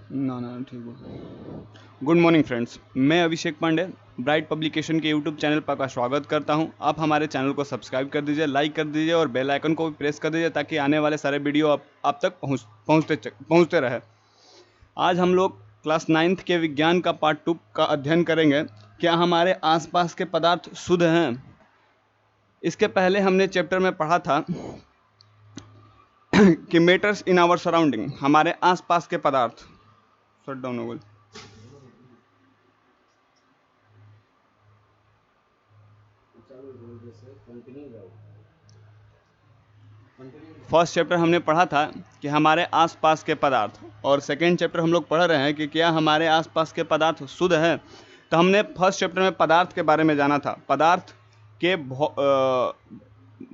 ना ना ठीक है। गुड मॉर्निंग फ्रेंड्स, मैं अभिषेक पांडे ब्राइट पब्लिकेशन के यूट्यूब चैनल पर आपका स्वागत करता हूं। आप हमारे चैनल को सब्सक्राइब कर दीजिए, लाइक कर दीजिए और बेल आइकन को भी प्रेस कर दीजिए ताकि आने वाले सारे वीडियो आप तक पहुंचते रहे। आज हम लोग क्लास 9th के विज्ञान का पार्ट 2 का अध्ययन करेंगे। क्या हमारे आसपास के पदार्थ शुद्ध हैं? इसके पहले हमने चैप्टर में पढ़ा था कि मैटर्स इन आवर सराउंडिंग, हमारे आसपास के पदार्थ। शट डाउन हो गई। फर्स्ट चैप्टर हमने पढ़ा था कि हमारे आसपास के पदार्थ, और सेकेंड चैप्टर हम लोग पढ़ रहे हैं कि क्या हमारे आसपास के पदार्थ शुद्ध हैं। तो हमने फर्स्ट चैप्टर में पदार्थ के बारे में जाना था। पदार्थ के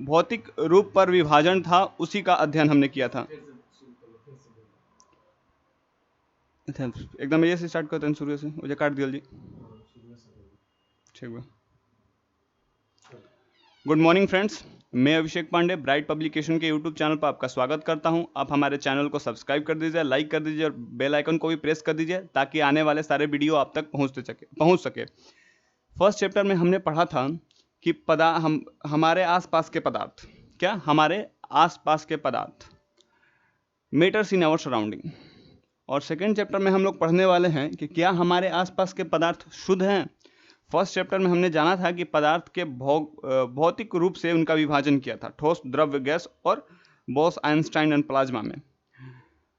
भौतिक रूप पर विभाजन था, उसी का अध्ययन हमने किया था। एकदम ये से स्टार्ट करते हैं, शुरू से मुझे काट दिया जी। ठीक है। गुड मॉर्निंग फ्रेंड्स, मैं अभिषेक पांडे ब्राइट पब्लिकेशन के यूट्यूब चैनल पर आपका स्वागत करता हूं। आप हमारे चैनल को सब्सक्राइब कर दीजिए, लाइक कर दीजिए और बेल आइकन को भी प्रेस कर दीजिए ताकि आने वाले सारे वीडियो आप तक पहुंच सके। फर्स्ट चैप्टर में हमने पढ़ा था कि हमारे आसपास के पदार्थ, क्या हमारे आसपास के पदार्थ, मैटर्स इन आवर सराउंडिंग। और सेकेंड चैप्टर में हम लोग पढ़ने वाले हैं कि क्या हमारे आसपास के पदार्थ शुद्ध हैं। फर्स्ट चैप्टर में हमने जाना था कि पदार्थ के भौतिक रूप से उनका विभाजन किया था, ठोस, द्रव्य, गैस और बोस, आइंस्टाइन एंड प्लाज्मा में।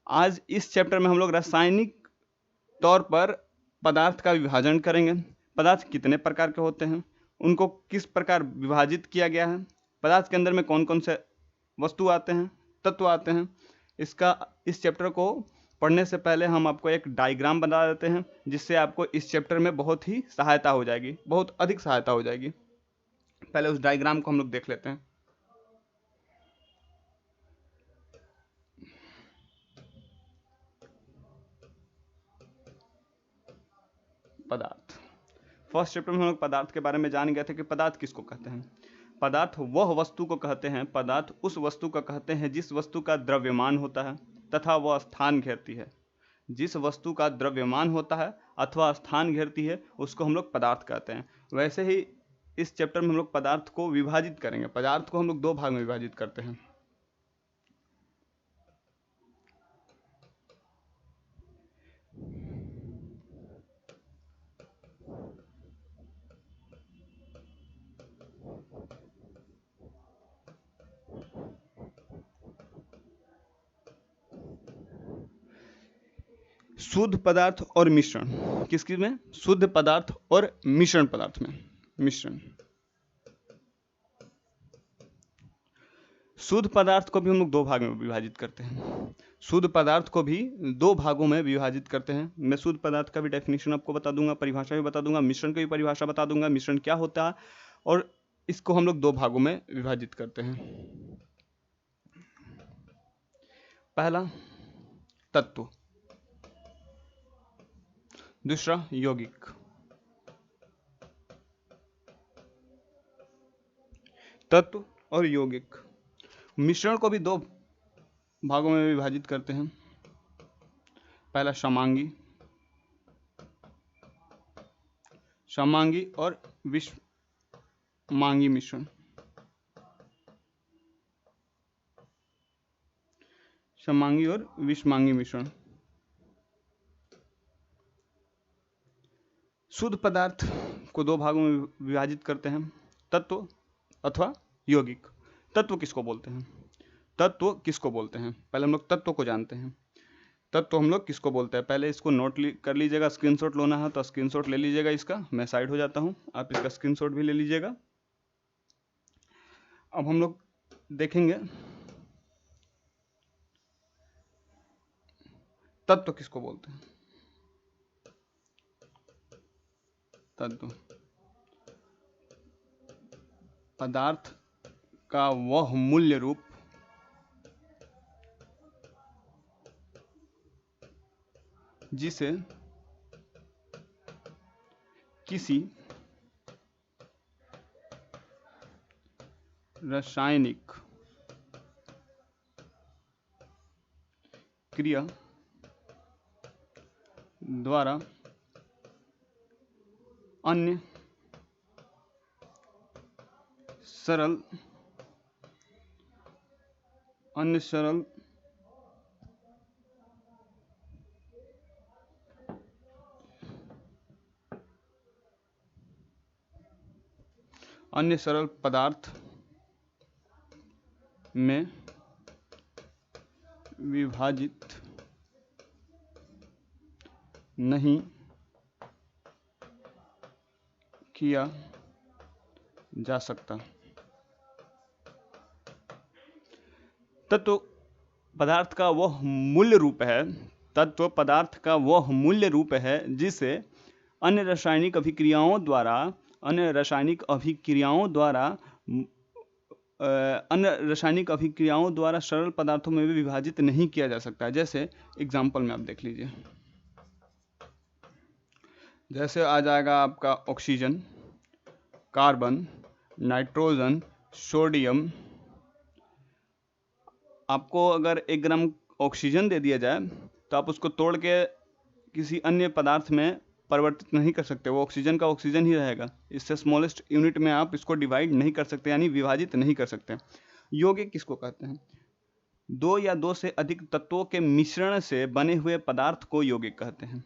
आज इस चैप्टर में हम लोग रासायनिक तौर पर पदार्थ का विभाजन करेंगे। पदार्थ कितने प्रकार के होते हैं, उनको किस प्रकार विभाजित किया गया है, पदार्थ के अंदर में कौन कौन से वस्तु आते हैं, तत्व आते हैं। इस चैप्टर को पढ़ने से पहले हम आपको एक डायग्राम बना देते हैं, जिससे आपको इस चैप्टर में बहुत ही सहायता हो जाएगी, बहुत अधिक सहायता हो जाएगी। पहले उस डायग्राम को हम लोग देख लेते हैं। पदार्थ, फर्स्ट चैप्टर में हम लोग पदार्थ के बारे में जान गए थे कि पदार्थ किसको कहते हैं। पदार्थ वह वस्तु को कहते हैं, पदार्थ उस वस्तु को कहते हैं जिस वस्तु का द्रव्यमान होता है तथा वह स्थान घेरती है। जिस वस्तु का द्रव्यमान होता है अथवा स्थान घेरती है उसको हम लोग पदार्थ कहते हैं। वैसे ही इस चैप्टर में हम लोग पदार्थ को विभाजित करेंगे। पदार्थ को हम लोग दो भाग में विभाजित करते हैं। शुद्ध पदार्थ और मिश्रण, किसकी में? शुद्ध पदार्थ और मिश्रण पदार्थ में। मिश्रण, शुद्ध पदार्थ को भी हम लोग दो भाग में विभाजित करते हैं। शुद्ध पदार्थ को भी दो भागों में विभाजित करते हैं। मैं शुद्ध पदार्थ का भी डेफिनेशन आपको बता दूंगा, परिभाषा भी बता दूंगा, मिश्रण की भी परिभाषा बता दूंगा, मिश्रण क्या होता है, और इसको हम लोग दो भागों में विभाजित करते हैं। पहला तत्व, दूसरा यौगिक। तत्व और यौगिक। मिश्रण को भी दो भागों में विभाजित करते हैं। पहला समांगी, समांगी और विषमांगी मिश्रण। समांगी और विषमांगी मिश्रण। शुद्ध पदार्थ को दो भागों में विभाजित करते हैं, तत्व अथवा यौगिक। तत्व किसको बोलते हैं? तत्व किसको बोलते हैं, पहले हम लोग तत्व को जानते हैं। तत्व हम लोग किसको बोलते हैं, पहले इसको कर लीजिएगा। स्क्रीनशॉट लेना है तो स्क्रीनशॉट ले लीजिएगा इसका, मैं साइड हो जाता हूं, आप इसका स्क्रीनशॉट भी ले लीजिएगा। अब हम लोग देखेंगे तत्व किसको बोलते हैं। तत्व पदार्थ का वह मूल्य रूप जिसे किसी रासायनिक क्रिया द्वारा अन्य सरल पदार्थ में विभाजित नहीं किया जा सकता। तत्व पदार्थ का वह मूल्य रूप है, तत्व पदार्थ का वह मूल्य रूप है जिसे अन्य रासायनिक अभिक्रियाओं द्वारा सरल पदार्थों में भी विभाजित नहीं किया जा सकता। जैसे एग्जाम्पल में आप देख लीजिए, जैसे आ जाएगा आपका ऑक्सीजन, कार्बन, नाइट्रोजन, सोडियम। आपको अगर 1 ग्राम ऑक्सीजन दे दिया जाए तो आप उसको तोड़ के किसी अन्य पदार्थ में परिवर्तित नहीं कर सकते, वो ऑक्सीजन का ऑक्सीजन ही रहेगा। इससे स्मॉलेस्ट यूनिट में आप इसको डिवाइड नहीं कर सकते, यानी विभाजित नहीं कर सकते। यौगिक किसको कहते हैं? 2 या 2 से अधिक तत्वों के मिश्रण से बने हुए पदार्थ को यौगिक कहते हैं।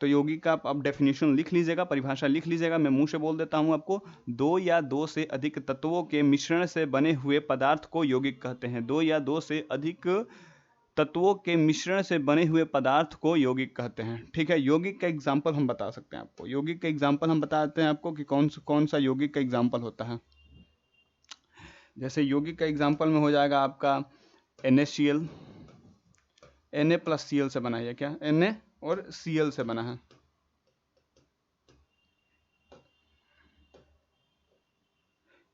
तो यौगिक का आप डेफिनेशन लिख लीजिएगा, परिभाषा लिख लीजिएगा, मैं मुंह से बोल देता हूं आपको। 2 या 2 से अधिक तत्वों के मिश्रण से बने हुए पदार्थ को यौगिक कहते हैं। 2 या 2 से अधिक तत्वों के मिश्रण से बने हुए पदार्थ को यौगिक कहते हैं। ठीक है, यौगिक का एग्जाम्पल हम बता सकते हैं आपको। यौगिक का एग्जाम्पल हम बताते हैं आपको कि कौन सा यौगिक का एग्जाम्पल होता है। जैसे यौगिक का एग्जाम्पल में हो जाएगा आपका NaCl, Na प्लस Cl से बना है। क्या Na और Cl से बना है।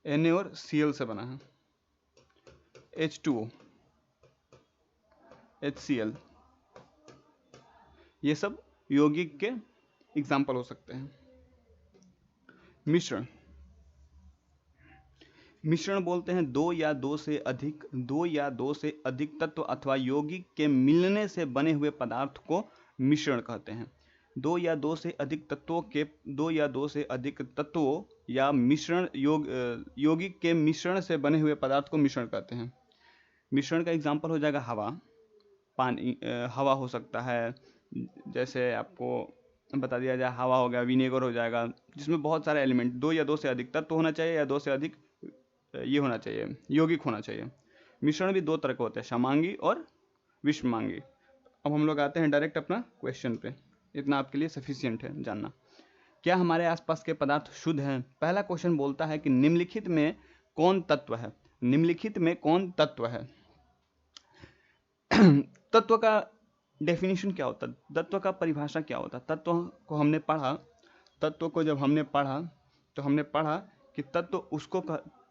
Na और Cl से बना है। H2O, HCl, ये सब यौगिक के एग्जाम्पल हो सकते हैं। मिश्रण बोलते हैं 2 या 2 से अधिक तत्व अथवा यौगिक के मिलने से बने हुए पदार्थ को मिश्रण कहते हैं। 2 या 2 से अधिक तत्वों या मिश्रण यौगिक के मिश्रण से बने हुए पदार्थ को मिश्रण कहते हैं। मिश्रण का एग्जाम्पल हो जाएगा हवा, पानी, हवा हो सकता है। जैसे आपको बता दिया जाए, हवा हो गया, विनेगर हो जाएगा, जिसमें बहुत सारे एलिमेंट, 2 या 2 से अधिक तत्व होना चाहिए या 2 से अधिक ये होना चाहिए, यौगिक होना चाहिए। मिश्रण भी 2 तरह के होते हैं, समांगी और विषमांगी। अब हम लोग आते हैं डायरेक्ट अपना क्वेश्चन पे। इतना आपके लिए सफिशिएंट है जानना। क्या हमारे आसपास के पदार्थ शुद्ध हैं? पहला क्वेश्चन बोलता है कि निम्नलिखित में कौन तत्व है? निम्नलिखित में कौन तत्व है? तत्व का डेफिनेशन क्या होता है? तत्व का परिभाषा क्या होता है? तत्व को हमने पढ़ा, तत्व को जब हमने पढ़ा तो हमने पढ़ा कि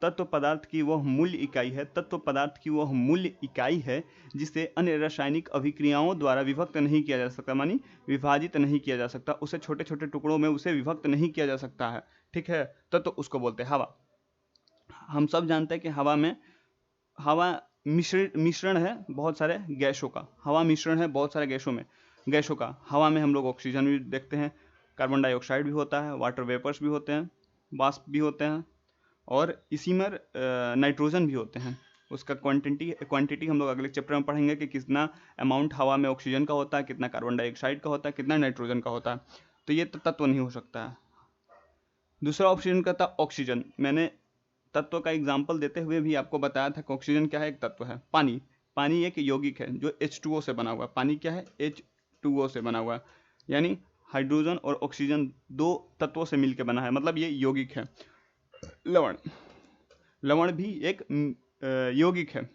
तत्व पदार्थ की वह मूल्य इकाई है। तत्व पदार्थ की वह मूल्य इकाई है जिसे अन्य रासायनिक अभिक्रियाओं द्वारा विभक्त नहीं किया जा सकता, मानी विभाजित नहीं किया जा सकता, उसे छोटे छोटे टुकड़ों में उसे विभक्त नहीं किया जा सकता है। ठीक है, तत्व उसको बोलते हैं हवा। हम सब जानते हैं कि हवा मिश्रण है बहुत सारे गैसों का। हवा मिश्रण है बहुत सारे गैसों का। हवा में हम लोग ऑक्सीजन भी देखते हैं, कार्बन डाइऑक्साइड भी होता है, वाटर वेपर्स भी होते हैं, वाष्प भी होते हैं, और इसी में नाइट्रोजन भी होते हैं। उसका क्वांटिटी हम लोग अगले चैप्टर में पढ़ेंगे कि कितना अमाउंट हवा में ऑक्सीजन का होता है, कितना कार्बन डाइऑक्साइड का होता है, कितना नाइट्रोजन का होता है। तो ये तत्व नहीं हो सकता है। दूसरा ऑप्शन का था ऑक्सीजन। मैंने तत्व का एग्जाम्पल देते हुए भी आपको बताया था कि ऑक्सीजन क्या है, एक तत्व है। पानी एक यौगिक है जो H2O से बना हुआ है। पानी क्या है? H2O से बना हुआ है, यानी हाइड्रोजन और ऑक्सीजन 2 तत्वों से मिलकर बना है, मतलब ये यौगिक है। लवण भी एक यौगिक है।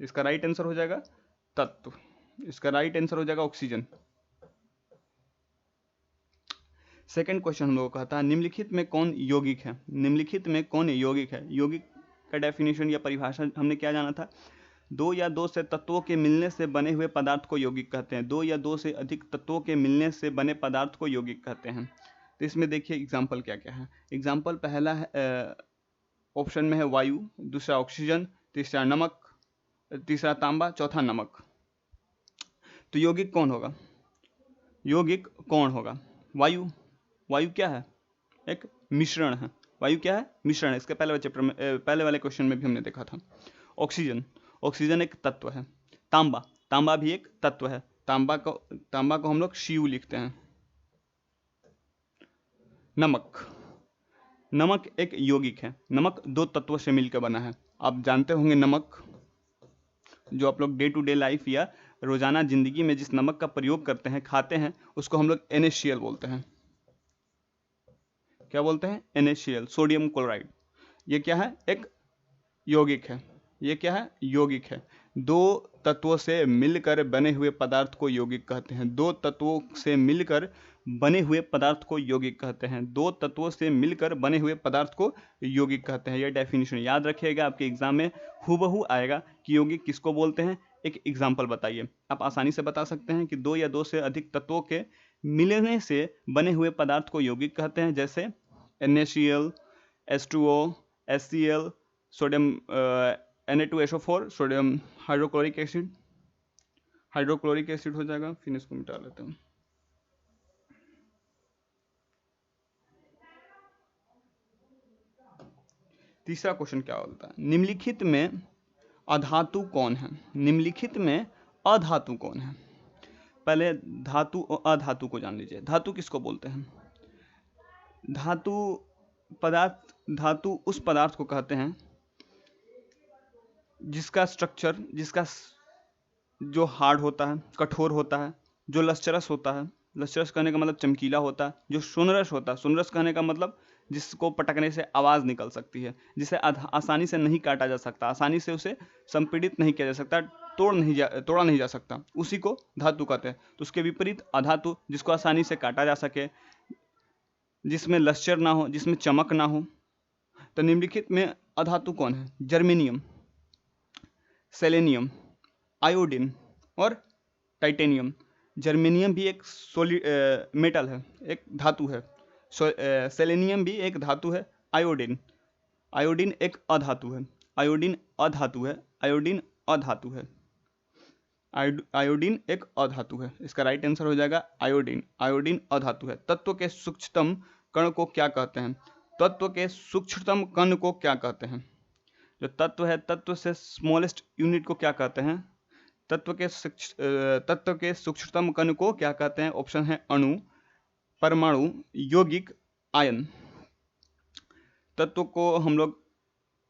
इसका राइट आंसर हो जाएगा तत्व, इसका राइट आंसर हो जाएगा ऑक्सीजन। सेकंड क्वेश्चन हम लोगों को कहता है निम्नलिखित में कौन यौगिक है? निम्नलिखित में कौन यौगिक है? यौगिक का डेफिनेशन या परिभाषा हमने क्या जाना था? 2 या 2 से तत्वों के मिलने से बने हुए पदार्थ को यौगिक कहते हैं। 2 या 2 से अधिक तत्वों के मिलने से बने पदार्थ को यौगिक कहते हैं। तो इसमें देखिए एग्जाम्पल क्या क्या है। एग्जाम्पल पहला है ऑप्शन में है वायु, दूसरा ऑक्सीजन, तीसरा नमक, तीसरा तांबा, चौथा नमक। तो यौगिक कौन होगा? यौगिक कौन होगा? वायु। वायु क्या है? एक मिश्रण है। वायु क्या है? मिश्रण है। इसके पहले चैप्टर में पहले वाले क्वेश्चन में भी हमने देखा था। ऑक्सीजन। ऑक्सीजन एक तत्व है। तांबा। तांबा भी एक तत्व है। तांबा को हम लोग Cu लिखते हैं। नमक। नमक एक यौगिक है। नमक दो तत्वों से मिलकर बना है। आप जानते होंगे नमक, जो आप लोग डे टू डे लाइफ या रोजाना जिंदगी में जिस नमक का प्रयोग करते हैं, खाते हैं, उसको हम लोग NaCl बोलते हैं। क्या बोलते हैं? NaCl, sodium chloride. ये क्या है? एक यौगिक है। ये क्या है? यौगिक है। दो तत्वों से मिलकर बने हुए पदार्थ को यौगिक कहते हैं। दो तत्वों से मिलकर बने हुए पदार्थ को यौगिक कहते हैं। दो तत्वों से मिलकर बने हुए पदार्थ को यौगिक कहते हैं। यह डेफिनेशन याद रखिएगा, आपके एग्जाम में हूबहू आएगा कि यौगिक किसको बोलते हैं। एक एग्जाम्पल बताइए। आप आसानी से बता सकते हैं कि दो या दो से अधिक तत्वों के मिलने से बने हुए पदार्थ को यौगिक कहते हैं, जैसे NaCl, H2O, HCl, sodium Na2SO4, sodium hydrochloric acid. Hydrochloric acid हो जाएगा, फिर इसको मिटा लेते हैं। तीसरा क्वेश्चन क्या बोलता है? निम्नलिखित में अधातु कौन है? निम्नलिखित में अधातु कौन है? पहले धातु और अधातु को जान लीजिए। धातु किसको बोलते हैं? धातु उस पदार्थ को कहते हैं जिसका स्ट्रक्चर, जो हार्ड होता है, कठोर होता है, जो लश्चरस होता है। लश्चरस कहने का मतलब चमकीला होता है। जो सोनरस होता है, सोनरस कहने का मतलब जिसको पटकने से आवाज निकल सकती है, जिसे आसानी से नहीं काटा जा सकता, आसानी से उसे संपीड़ित नहीं किया जा सकता, तोड़ा नहीं जा सकता, उसी को धातु कहते हैं। तो उसके विपरीत अधातु, जिसको आसानी से काटा जा सके, जिसमें लश्चर ना हो, जिसमें चमक ना हो। तो निम्नलिखित में अधातु कौन है? जर्मेनियम, सेलेनियम, आयोडीन और टाइटेनियम। जर्मेनियम भी एक मेटल है, एक धातु है। सेलेनियम भी एक धातु है। आयोडीन एक अधातु है। आयोडीन अधातु है। आयोडीन अधातु है। आयोडीन एक अधातु है। इसका राइट आंसर हो जाएगा आयोडीन। आयोडीन अधातु है। तत्व के सूक्ष्मतम कण को क्या कहते हैं? तत्व के सूक्ष्मतम कण को क्या कहते हैं? जो तत्व है, तत्व से स्मॉलेस्ट यूनिट को क्या कहते हैं? तत्व के सूक्ष्मतम कण को क्या कहते हैं? ऑप्शन है अणु, परमाणु, यौगिक, आयन। तत्व को हम लोग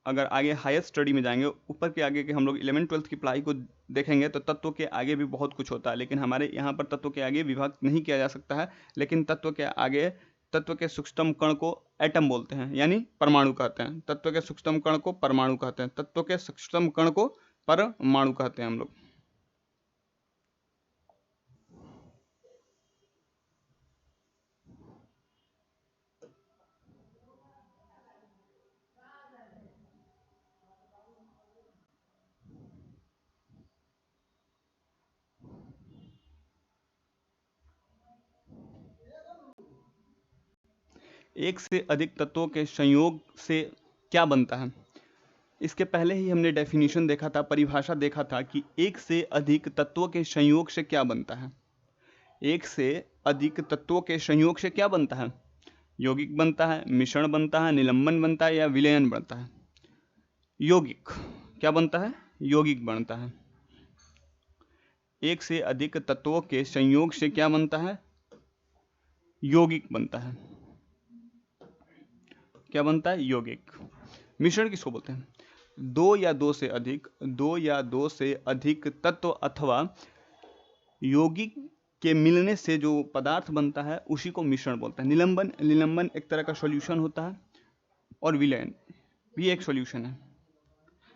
अगर आगे हायर स्टडी में जाएंगे, ऊपर के आगे के हम लोग 11th-12th की पढ़ाई को देखेंगे, तो तत्व के आगे भी बहुत कुछ होता है, लेकिन हमारे यहाँ पर तत्व के आगे विभाग नहीं किया जा सकता है। लेकिन तत्व के आगे, तत्व के सूक्ष्मतम कण को एटम बोलते हैं, यानी परमाणु कहते हैं। तत्व के सूक्ष्मतम कण को परमाणु कहते हैं। तत्व के सूक्ष्मतम कण को परमाणु कहते हैं हम लोग। एक से अधिक तत्वों के संयोग से क्या बनता है? इसके पहले ही हमने डेफिनेशन देखा था, परिभाषा देखा था कि एक से अधिक तत्वों के संयोग से क्या बनता है। एक से अधिक तत्वों के संयोग से क्या बनता है? यौगिक बनता है, मिश्रण बनता है, निलंबन बनता है या विलयन बनता है। यौगिक क्या बनता है? यौगिक बनता है। एक से अधिक तत्वों के संयोग से क्या बनता है? यौगिक बनता है। क्या बनता है? यौगिक। मिश्रण किसको बोलते हैं? दो या दो से अधिक तत्व अथवा यौगिक के मिलने से जो पदार्थ बनता है उसी को मिश्रण बोलते हैं। निलंबन एक तरह का सॉल्यूशन होता है, और विलयन भी एक सॉल्यूशन है।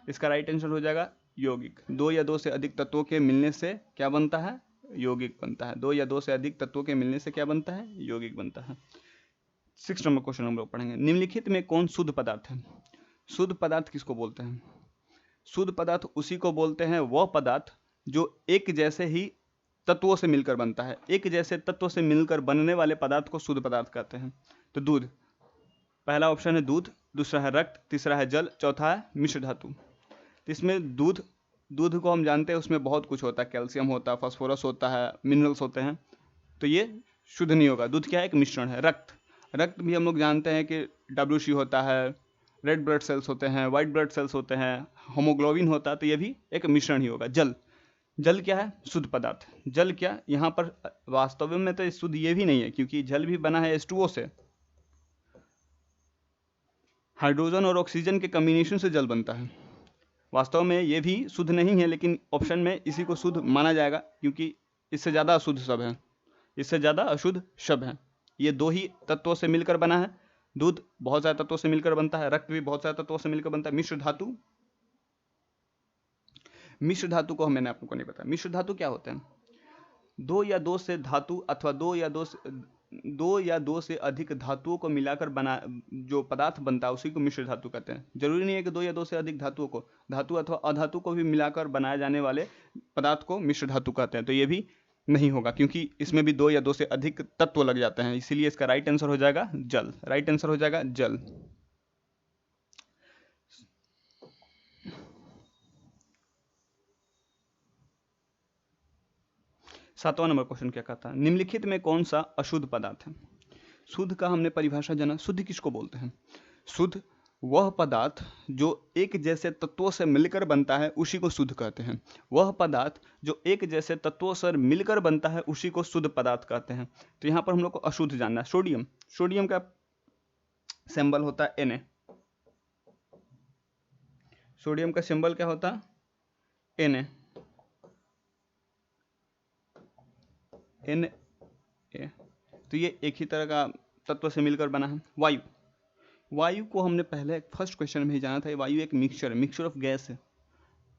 इसका राइट आंसर हो जाएगा यौगिक। दो या दो से अधिक तत्वों के मिलने से क्या बनता है? यौगिक बनता है। दो या दो से अधिक तत्वों के मिलने से क्या बनता है? यौगिक बनता है। 6 नंबर क्वेश्चन हम लोग पढ़ेंगे। निम्नलिखित में कौन शुद्ध पदार्थ है? शुद्ध पदार्थ किसको बोलते हैं? शुद्ध पदार्थ उसी को बोलते हैं, वह पदार्थ जो एक जैसे ही तत्वों से मिलकर बनता है। एक जैसे तत्वों से मिलकर बनने वाले पदार्थ को शुद्ध पदार्थ कहते हैं। तो दूध, पहला ऑप्शन है दूध, दूसरा है रक्त, तीसरा है जल, चौथा है मिश्र धातु। तो इसमें दूध को हम जानते हैं, उसमें बहुत कुछ होता है। कैल्शियम होता है, फास्फोरस होता है, मिनरल्स होते हैं। तो ये शुद्ध नहीं होगा। दूध क्या है? एक मिश्रण है। रक्त, रक्त भी हम लोग जानते हैं कि WC होता है, रेड ब्लड सेल्स होते हैं, वाइट ब्लड सेल्स होते हैं, होमोग्लोबिन होता है, तो ये भी एक मिश्रण ही होगा। जल, जल क्या है? शुद्ध पदार्थ। जल क्या यहाँ पर वास्तव में तो शुद्ध ये भी नहीं है, क्योंकि जल भी बना है H2O से, हाइड्रोजन और ऑक्सीजन के कम्बिनेशन से जल बनता है। वास्तव में ये भी शुद्ध नहीं है, लेकिन ऑप्शन में इसी को शुद्ध माना जाएगा, क्योंकि इससे ज़्यादा अशुद्ध सब है, इससे ज़्यादा अशुद्ध शब है। ये दो ही तत्वों से मिलकर बना है। दूध बहुत सारे तत्वों से मिलकर बनता है, रक्त भी बहुत सारे तत्वों से मिलकर बनता है। मिश्र धातु, मिश्र धातु को मैंने आपको नहीं बताया। मिश्र धातु क्या होते हैं? दो या दो से धातु अथवा दो या दो से अधिक धातुओं को मिलाकर बना जो पदार्थ बनता है उसी को मिश्र धातु कहते हैं। जरूरी नहीं है कि दो या दो से अधिक धातुओं को, धातु अथवा अधातु को भी मिलाकर बनाए जाने वाले पदार्थ को मिश्र धातु कहते हैं। तो ये भी नहीं होगा, क्योंकि इसमें भी दो या दो से अधिक तत्व लग जाते हैं, इसीलिए इसका राइट आंसर हो जाएगा जल। राइट आंसर हो जाएगा जल। सातवां नंबर क्वेश्चन क्या कहता है? निम्नलिखित में कौन सा अशुद्ध पदार्थ है? शुद्ध का हमने परिभाषा जाना। शुद्ध किसको बोलते हैं? शुद्ध वह पदार्थ जो एक जैसे तत्वों से मिलकर बनता है उसी को शुद्ध कहते हैं। वह पदार्थ जो एक जैसे तत्वों से मिलकर बनता है उसी को शुद्ध पदार्थ कहते हैं। तो यहाँ पर हम लोग को अशुद्ध जानना है। सोडियम, सोडियम का सिंबल होता है Na। सोडियम का सिंबल क्या होता है? Na। तो ये एक ही तरह का तत्व से मिलकर बना है। वायु, वायु को हमने पहले फर्स्ट क्वेश्चन में ही जाना था। वायु एक मिक्सचर है, मिक्सचर ऑफ गैस है।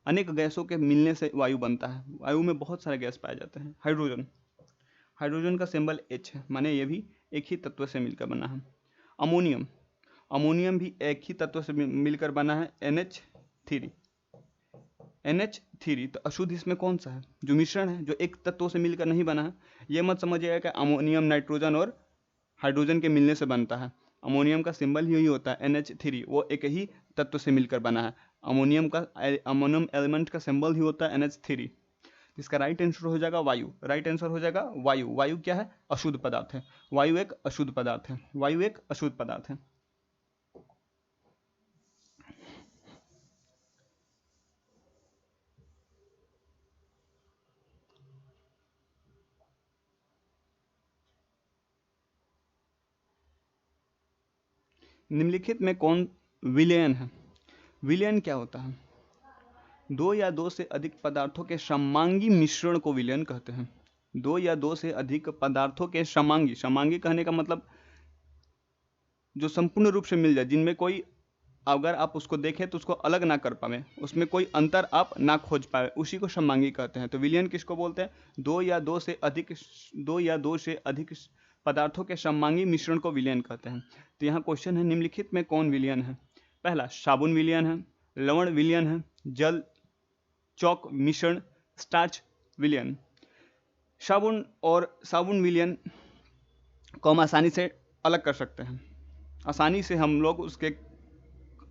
अनेक गैसों के मिलने से वायु बनता है। वायु में बहुत सारे गैस पाए जाते हैं। हाइड्रोजन, हाइड्रोजन का सिंबल H है, माने ये भी एक ही तत्व से मिलकर बना है। अमोनियम, अमोनियम भी एक ही तत्व से मिलकर बना है, NH3। NH3 तो अशुद्ध इसमें कौन सा है? जो मिश्रण है, जो एक तत्व से मिलकर नहीं बना है। ये मत समझिएगा कि अमोनियम नाइट्रोजन और हाइड्रोजन के मिलने से बनता है। अमोनियम का सिंबल यही होता है NH3, वो एक ही तत्व से मिलकर बना है। अमोनियम एलिमेंट का सिंबल ही होता है NH3। इसका राइट आंसर हो जाएगा वायु। राइट आंसर हो जाएगा वायु। वायु क्या है? अशुद्ध पदार्थ है। वायु एक अशुद्ध पदार्थ है। वायु एक अशुद्ध पदार्थ है। निम्नलिखित में कौन विलयन है? विलयन क्या होता है? दो या दो से अधिक पदार्थों के समांगी मिश्रण को विलयन कहते हैं। दो या दो से अधिक पदार्थों के समांगी, समांगी कहने का मतलब जो संपूर्ण रूप से मिल जाए, जिनमें कोई अगर आप उसको देखें तो उसको अलग ना कर पाए, उसमें कोई अंतर आप ना खोज पाए, उसी को समांगी कहते हैं। तो विलयन किसको बोलते हैं? दो या दो से अधिक पदार्थों के समांगी मिश्रण को विलयन कहते हैं। तो यहाँ क्वेश्चन है, निम्नलिखित में कौन विलयन है? पहला साबुन विलयन है, लवण विलयन है, जल चौक मिश्रण, स्टार्च विलयन। साबुन और साबुन विलयन को हम आसानी से अलग कर सकते हैं। आसानी से हम लोग उसके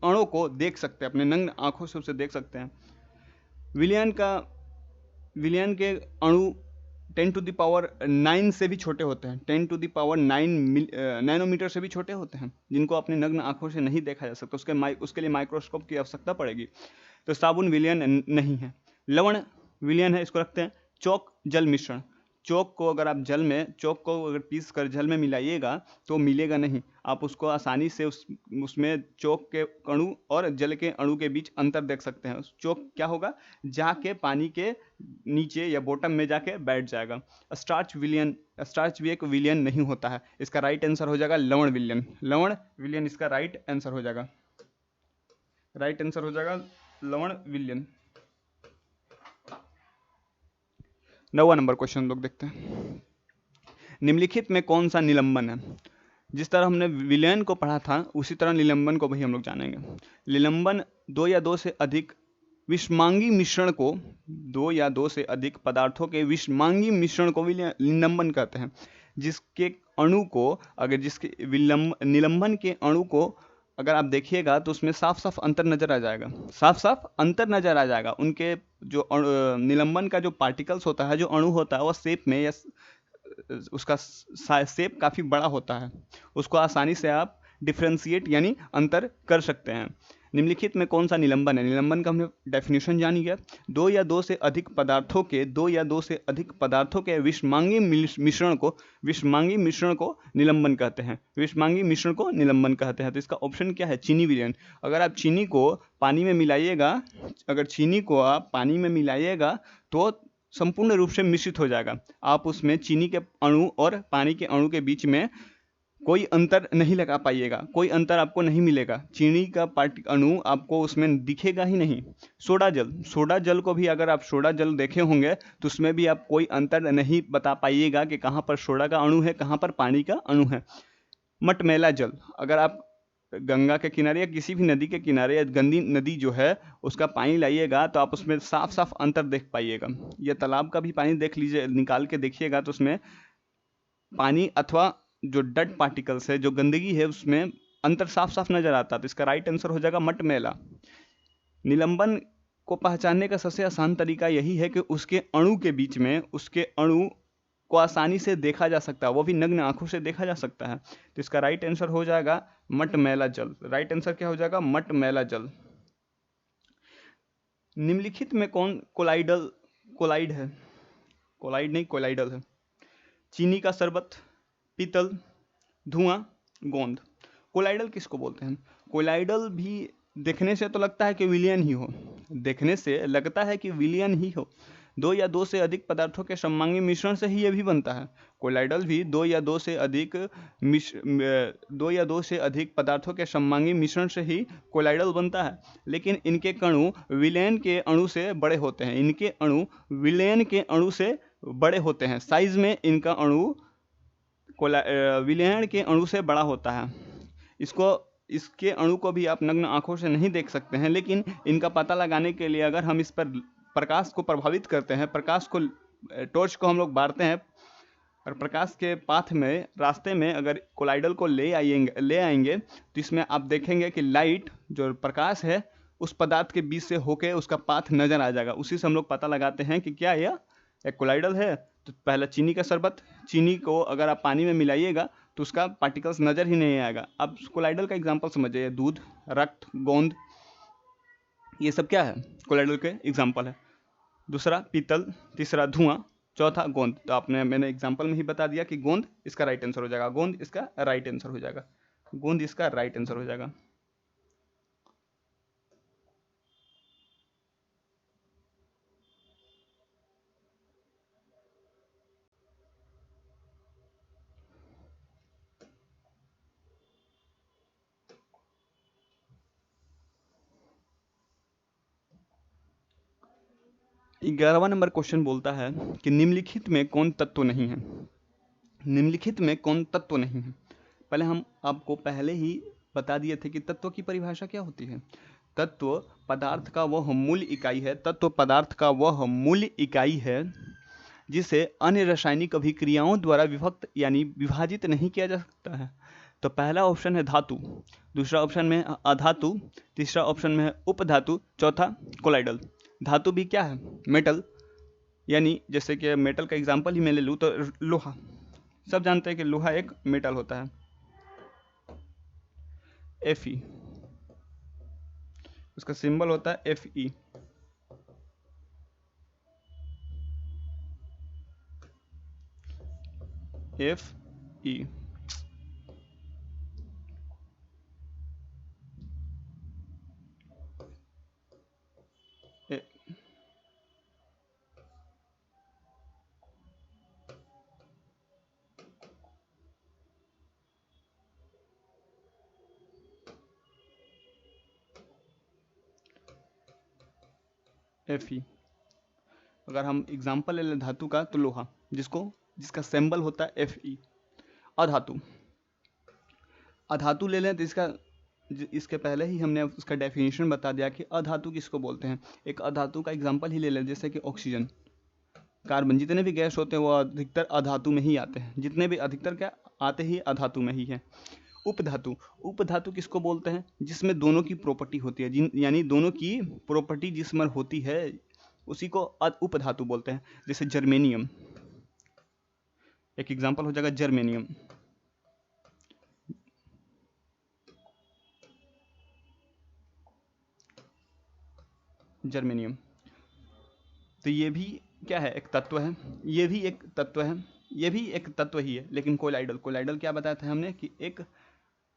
अणु को देख सकते हैं, अपने नग्न आंखों से उसे देख सकते हैं। विलयन के अणु 10⁹ से भी छोटे होते हैं। 10⁹ नैनोमीटर से भी छोटे होते हैं, जिनको अपने नग्न आंखों से नहीं देखा जा सकता। उसके लिए माइक्रोस्कोप की आवश्यकता पड़ेगी। तो साबुन विलयन नहीं है। लवण विलयन है, इसको रखते हैं। चौक जल मिश्रण, चौक को अगर पीस कर जल में मिलाइएगा तो मिलेगा नहीं। आप उसको आसानी से उसमें चौक के अणु और जल के अणु के बीच अंतर देख सकते हैं। चौक क्या होगा? जाके पानी के नीचे या बॉटम में जाके बैठ जाएगा। स्टार्च भी एक विलयन नहीं होता है। इसका राइट आंसर हो जाएगा लवण विलयन। लवण विलयन इसका राइट आंसर हो जाएगा। राइट आंसर हो जाएगा लवण विलयन। 9वां नंबर क्वेश्चन लोग देखते हैं। निम्नलिखित में कौन सा निलंबन है? जिस तरह हमने विलयन को पढ़ा था उसी तरह निलंबन को भी हम लोग जानेंगे। निलंबन दो या दो से अधिक विषमांगी मिश्रण को, दो या दो से अधिक पदार्थों के विषमांगी मिश्रण को निलंबन कहते हैं। जिसके अणु को जिसके निलंबन के अणु को अगर आप देखिएगा तो उसमें साफ साफ अंतर नजर आ जाएगा। साफ साफ अंतर नजर आ जाएगा। उनके जो निलंबन का जो पार्टिकल्स होता है, जो अणु होता है, वो शेप में या उसका शेप काफ़ी बड़ा होता है, उसको आसानी से आप डिफ्रेंशिएट यानी अंतर कर सकते हैं। निम्नलिखित में कौन सा निलंबन है? निलंबन का हमने डेफिनेशन जानी है, दो या दो से अधिक पदार्थों के विषमांगी मिश्रण को निलंबन कहते हैं। विषमांगी मिश्रण को निलंबन कहते हैं। तो इसका ऑप्शन क्या है? चीनी विलयन। अगर आप चीनी को पानी में मिलाइएगा तो संपूर्ण रूप से मिश्रित हो जाएगा। आप उसमें चीनी के अणु और पानी के अणु के बीच में कोई अंतर नहीं लगा पाइएगा, कोई अंतर आपको नहीं मिलेगा। चीनी का अणु आपको उसमें दिखेगा ही नहीं। सोडा जल को भी अगर आप सोडा जल देखे होंगे तो उसमें भी आप कोई अंतर नहीं बता पाइएगा कि कहाँ पर सोडा का अणु है, कहाँ पर पानी का अणु है। मटमैला जल, अगर आप गंगा के किनारे या किसी भी नदी के किनारे या गंदी नदी जो है उसका पानी लाइएगा तो आप उसमें साफ साफ अंतर देख पाइएगा। या तालाब का भी पानी देख लीजिए, निकाल के देखिएगा तो उसमें पानी अथवा जो डट पार्टिकल्स है, जो गंदगी है, उसमें अंतर साफ साफ नजर आता है। तो इसका राइट आंसर हो जाएगा मटमैला। निलंबन को पहचानने का सबसे आसान तरीका यही है कि उसके अणु के बीच में उसके अणु को आसानी से देखा जा सकता है, वो भी नग्न आंखों से देखा जा सकता है। तो इसका राइट आंसर हो जाएगा मटमैला जल। राइट आंसर क्या हो जाएगा? मटमैला जल। निम्नलिखित में कौन कोलाइड है? चीनी का शरबत, पीतल, धुआं, गोंद। कोलाइडल किसको बोलते हैं? कोलाइडल भी देखने से तो लगता है कि विलियन ही हो, दो या दो से अधिक पदार्थों के सममांगी मिश्रण से ही ये भी बनता है। कोलाइडल भी दो या दो से अधिक पदार्थों के सममांगी मिश्रण से ही कोलाइडल बनता है। लेकिन इनके कणु विलयन के अणु से बड़े होते हैं। साइज में इनका अणु विलयन के अणु से बड़ा होता है। इसके अणु को भी आप नग्न आंखों से नहीं देख सकते हैं, लेकिन इनका पता लगाने के लिए अगर हम इस पर प्रकाश को प्रभावित करते हैं, टॉर्च को हम लोग बारते हैं और प्रकाश के रास्ते में अगर कोलाइडल को ले आएंगे तो इसमें आप देखेंगे कि लाइट जो प्रकाश है उस पदार्थ के बीच से होके उसका पाथ नजर आ जाएगा। उसी से हम लोग पता लगाते हैं कि क्या यह एक कोलाइडल है। तो पहला चीनी का शरबत, चीनी को अगर आप पानी में मिलाइएगा तो उसका पार्टिकल्स नजर ही नहीं आएगा। अब कोलाइडल का एग्जांपल समझिए, दूध, रक्त, गोंद, ये सब क्या है? कोलाइडल के एग्जांपल है। दूसरा पीतल, तीसरा धुआं, चौथा गोंद। तो मैंने एग्जांपल में ही बता दिया कि गोंद इसका राइट आंसर हो जाएगा। गोंद इसका राइट आंसर हो जाएगा। 11वां नंबर क्वेश्चन बोलता है कि निम्नलिखित में कौन तत्व नहीं है? पहले हम आपको पहले ही बता दिए थे कि तत्व की परिभाषा क्या होती है। तत्व पदार्थ का वह मूल इकाई है जिसे अन्य रासायनिक अभिक्रियाओं द्वारा विभक्त यानी विभाजित नहीं किया जा सकता है। तो पहला ऑप्शन है धातु, दूसरा ऑप्शन में अधातु, तीसरा ऑप्शन में है उपधातु, चौथा कोलाइडल। धातु भी क्या है? मेटल, यानी जैसे कि मेटल का एग्जांपल ही मैं ले लूँ तो लोहा, सब जानते हैं कि लोहा एक मेटल होता है। Fe, उसका सिंबल होता है Fe। Fe अगर हम एग्जांपल ले लें धातु का तो लोहा, जिसका सिंबल होता है Fe। अधातु ले लें तो इसके पहले ही हमने उसका डेफिनेशन बता दिया कि अधातु किसको बोलते हैं। एक अधातु का एग्जांपल ही ले लें, जैसे कि ऑक्सीजन, कार्बन, जितने भी गैस होते हैं वो अधिकतर अधातु में ही आते हैं। जितने भी अधिकतर क्या आते ही अधातु में ही है। उपधातु किसको बोलते हैं? जिसमें दोनों की प्रॉपर्टी होती है, यानी दोनों की प्रॉपर्टी जिसमें होती है उसी को उपधातु बोलते हैं। जैसे जर्मेनियम, एक एग्जाम्पल हो जाएगा जर्मेनियम। जर्मेनियम, तो ये भी क्या है, एक तत्व है, ये भी एक तत्व है, ये भी एक तत्व ही है, लेकिन कोलाइडल, कोलाइडल क्या बताया था हमने कि एक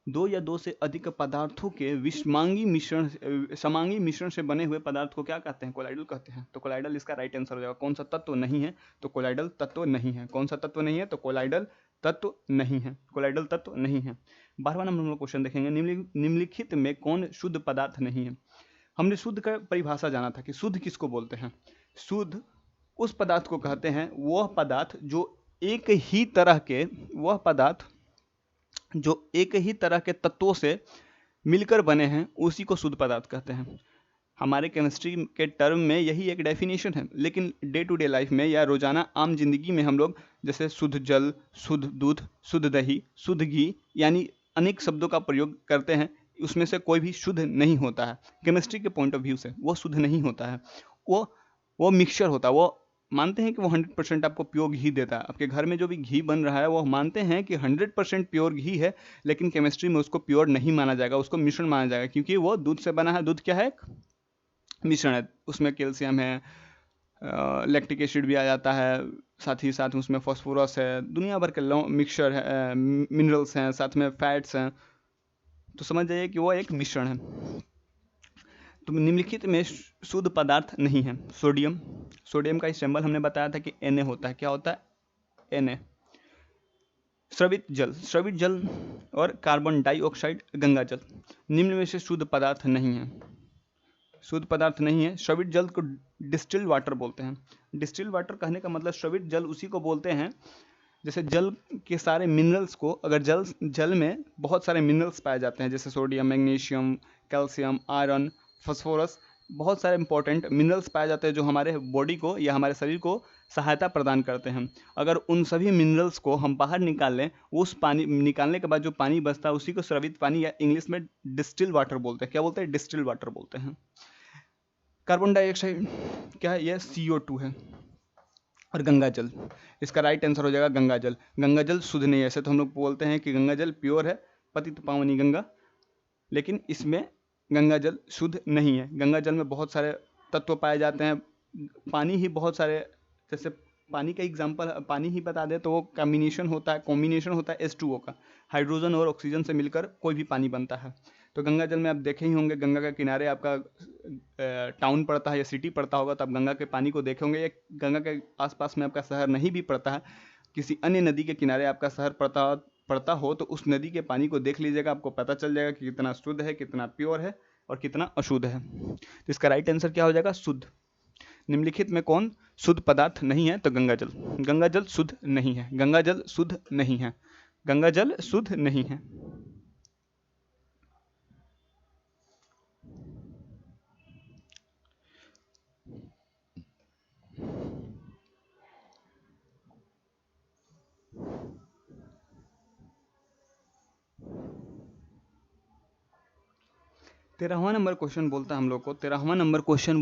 दो या दो से अधिक पदार्थों के विषमांगी मिश्रण, समांगी मिश्रण से बने हुए पदार्थ को क्या कहते हैं, कोलाइडल कहते हैं। तो कोलाइडल इसका राइट आंसर हो जाएगा। कौन सा तत्व नहीं है, तो कोलाइडल तत्व नहीं है। कौन सा तत्व नहीं है, तो कोलाइडल तत्व नहीं है, कोलाइडल तत्व नहीं है। 12वां नंबर में क्वेश्चन देखेंगे, निम्नलिखित में कौन शुद्ध पदार्थ नहीं है। हमने शुद्ध का परिभाषा जाना था कि शुद्ध किसको बोलते हैं। शुद्ध उस पदार्थ को कहते हैं, वह पदार्थ जो एक ही तरह के, वह पदार्थ जो एक ही तरह के तत्वों से मिलकर बने हैं, उसी को शुद्ध पदार्थ कहते हैं। हमारे केमिस्ट्री के टर्म में यही एक डेफिनेशन है, लेकिन डे टू डे लाइफ में या रोजाना आम जिंदगी में हम लोग जैसे शुद्ध जल, शुद्ध दूध, शुद्ध दही, शुद्ध घी, यानी अनेक शब्दों का प्रयोग करते हैं। उसमें से कोई भी शुद्ध नहीं होता है। केमिस्ट्री के पॉइंट ऑफ व्यू से वो शुद्ध नहीं होता है, वो मिक्सचर होता है। वो मानते हैं कि वो 100% आपको प्योर घी देता है। आपके घर में जो भी घी बन रहा है वो मानते हैं कि 100% प्योर घी है, लेकिन केमिस्ट्री में उसको प्योर नहीं माना जाएगा, उसको मिश्रण माना जाएगा, क्योंकि वो दूध से बना है। दूध क्या है, मिश्रण है, उसमें कैल्शियम है, लैक्टिक एसिड भी आ जाता है, साथ ही साथ उसमें फास्फोरस है, दुनिया भर के मिक्सचर है, मिनरल्स हैं, साथ में फैट्स हैं। तो समझ जाइए कि वो एक मिश्रण है। तो निम्नलिखित में शुद्ध पदार्थ नहीं है। सोडियम, सोडियम का सिंबल हमने बताया था कि Na होता है। क्या होता है, Na। स्रवित जल, स्रवित जल और कार्बन डाइऑक्साइड, गंगा जल, निम्न में से शुद्ध पदार्थ नहीं है। शुद्ध पदार्थ नहीं है। स्रवित जल को डिस्टिल्ड वाटर बोलते हैं। डिस्टिल्ड वाटर कहने का मतलब स्रवित जल उसी को बोलते हैं जैसे जल के सारे मिनरल्स को, अगर जल में बहुत सारे मिनरल्स पाए जाते हैं, जैसे sodium, magnesium, calcium, iron, phosphorus, बहुत सारे इंपॉर्टेंट मिनरल्स पाए जाते हैं जो हमारे बॉडी को या हमारे शरीर को सहायता प्रदान करते हैं। अगर उन सभी मिनरल्स को हम बाहर निकाल लें, उस पानी निकालने के बाद जो पानी बचता है उसी को स्रवित पानी या इंग्लिश में डिस्टिल वाटर बोलते हैं। क्या बोलते हैं, डिस्टिल वाटर बोलते हैं। कार्बन डाइऑक्साइड क्या है, यह CO2 है। और गंगा जल, इसका राइट आंसर हो जाएगा गंगा जल। गंगा जल शुद्ध नहीं है। ऐसे तो हम लोग बोलते हैं कि गंगा जल प्योर है, पतित पावनी गंगा, लेकिन इसमें गंगा जल शुद्ध नहीं है। गंगा जल में बहुत सारे तत्व पाए जाते हैं। पानी ही बहुत सारे, जैसे पानी का एग्जांपल पानी ही बता दे तो वो कॉम्बिनेशन होता है H2O का, हाइड्रोजन और ऑक्सीजन से मिलकर कोई भी पानी बनता है। तो गंगा जल में आप देखे ही होंगे, गंगा के किनारे आपका टाउन पड़ता है या सिटी पड़ता होगा, तो आप गंगा के पानी को देखे होंगे। या गंगा के आसपास में आपका शहर नहीं भी पड़ता है, किसी अन्य नदी के किनारे आपका शहर पड़ता हो, तो उस नदी के पानी को देख लीजिएगा, आपको पता चल जाएगा कि कितना शुद्ध है, कितना प्योर है और कितना अशुद्ध है। तो इसका राइट आंसर क्या हो जाएगा, शुद्ध। निम्नलिखित में कौन शुद्ध पदार्थ नहीं है, तो गंगा जल। गंगा जल शुद्ध नहीं है, गंगा जल शुद्ध नहीं है, गंगा जल शुद्ध नहीं है। तेरहवां नंबर क्वेश्चन बोलता है हम लोग को, तेरहवां नंबर क्वेश्चन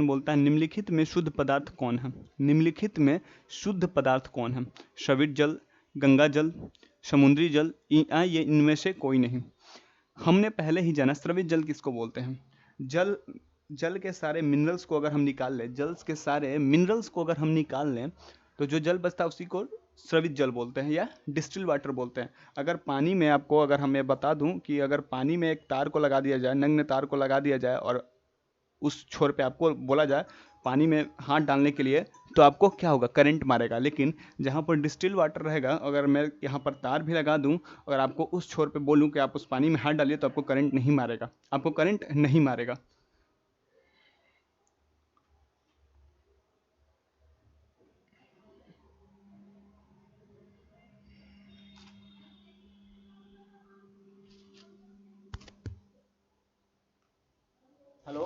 बोलता है निम्नलिखित में शुद्ध पदार्थ कौन है। निम्नलिखित में शुद्ध पदार्थ कौन है, स्रवित जल, गंगा जल, समुद्री जल, ये इनमें से कोई नहीं। हमने पहले ही जाना स्रवित जल किसको बोलते हैं। जल के सारे मिनरल्स को अगर हम निकाल लें, तो जो जल बचता है उसी को स्रवित जल बोलते हैं या डिस्टिल वाटर बोलते हैं। अगर पानी में आपको, अगर हमें बता दूं कि अगर पानी में एक तार को लगा दिया जाए, नग्न तार को लगा दिया जाए, और उस छोर पे आपको बोला जाए पानी में हाथ डालने के लिए, तो आपको क्या होगा, करंट मारेगा। लेकिन जहाँ पर डिस्टिल वाटर रहेगा, अगर मैं यहाँ पर तार भी लगा दूं और आपको उस छोर पे बोलूं कि आप उस पानी में हाथ डालिए, तो आपको करंट नहीं मारेगा। हेलो,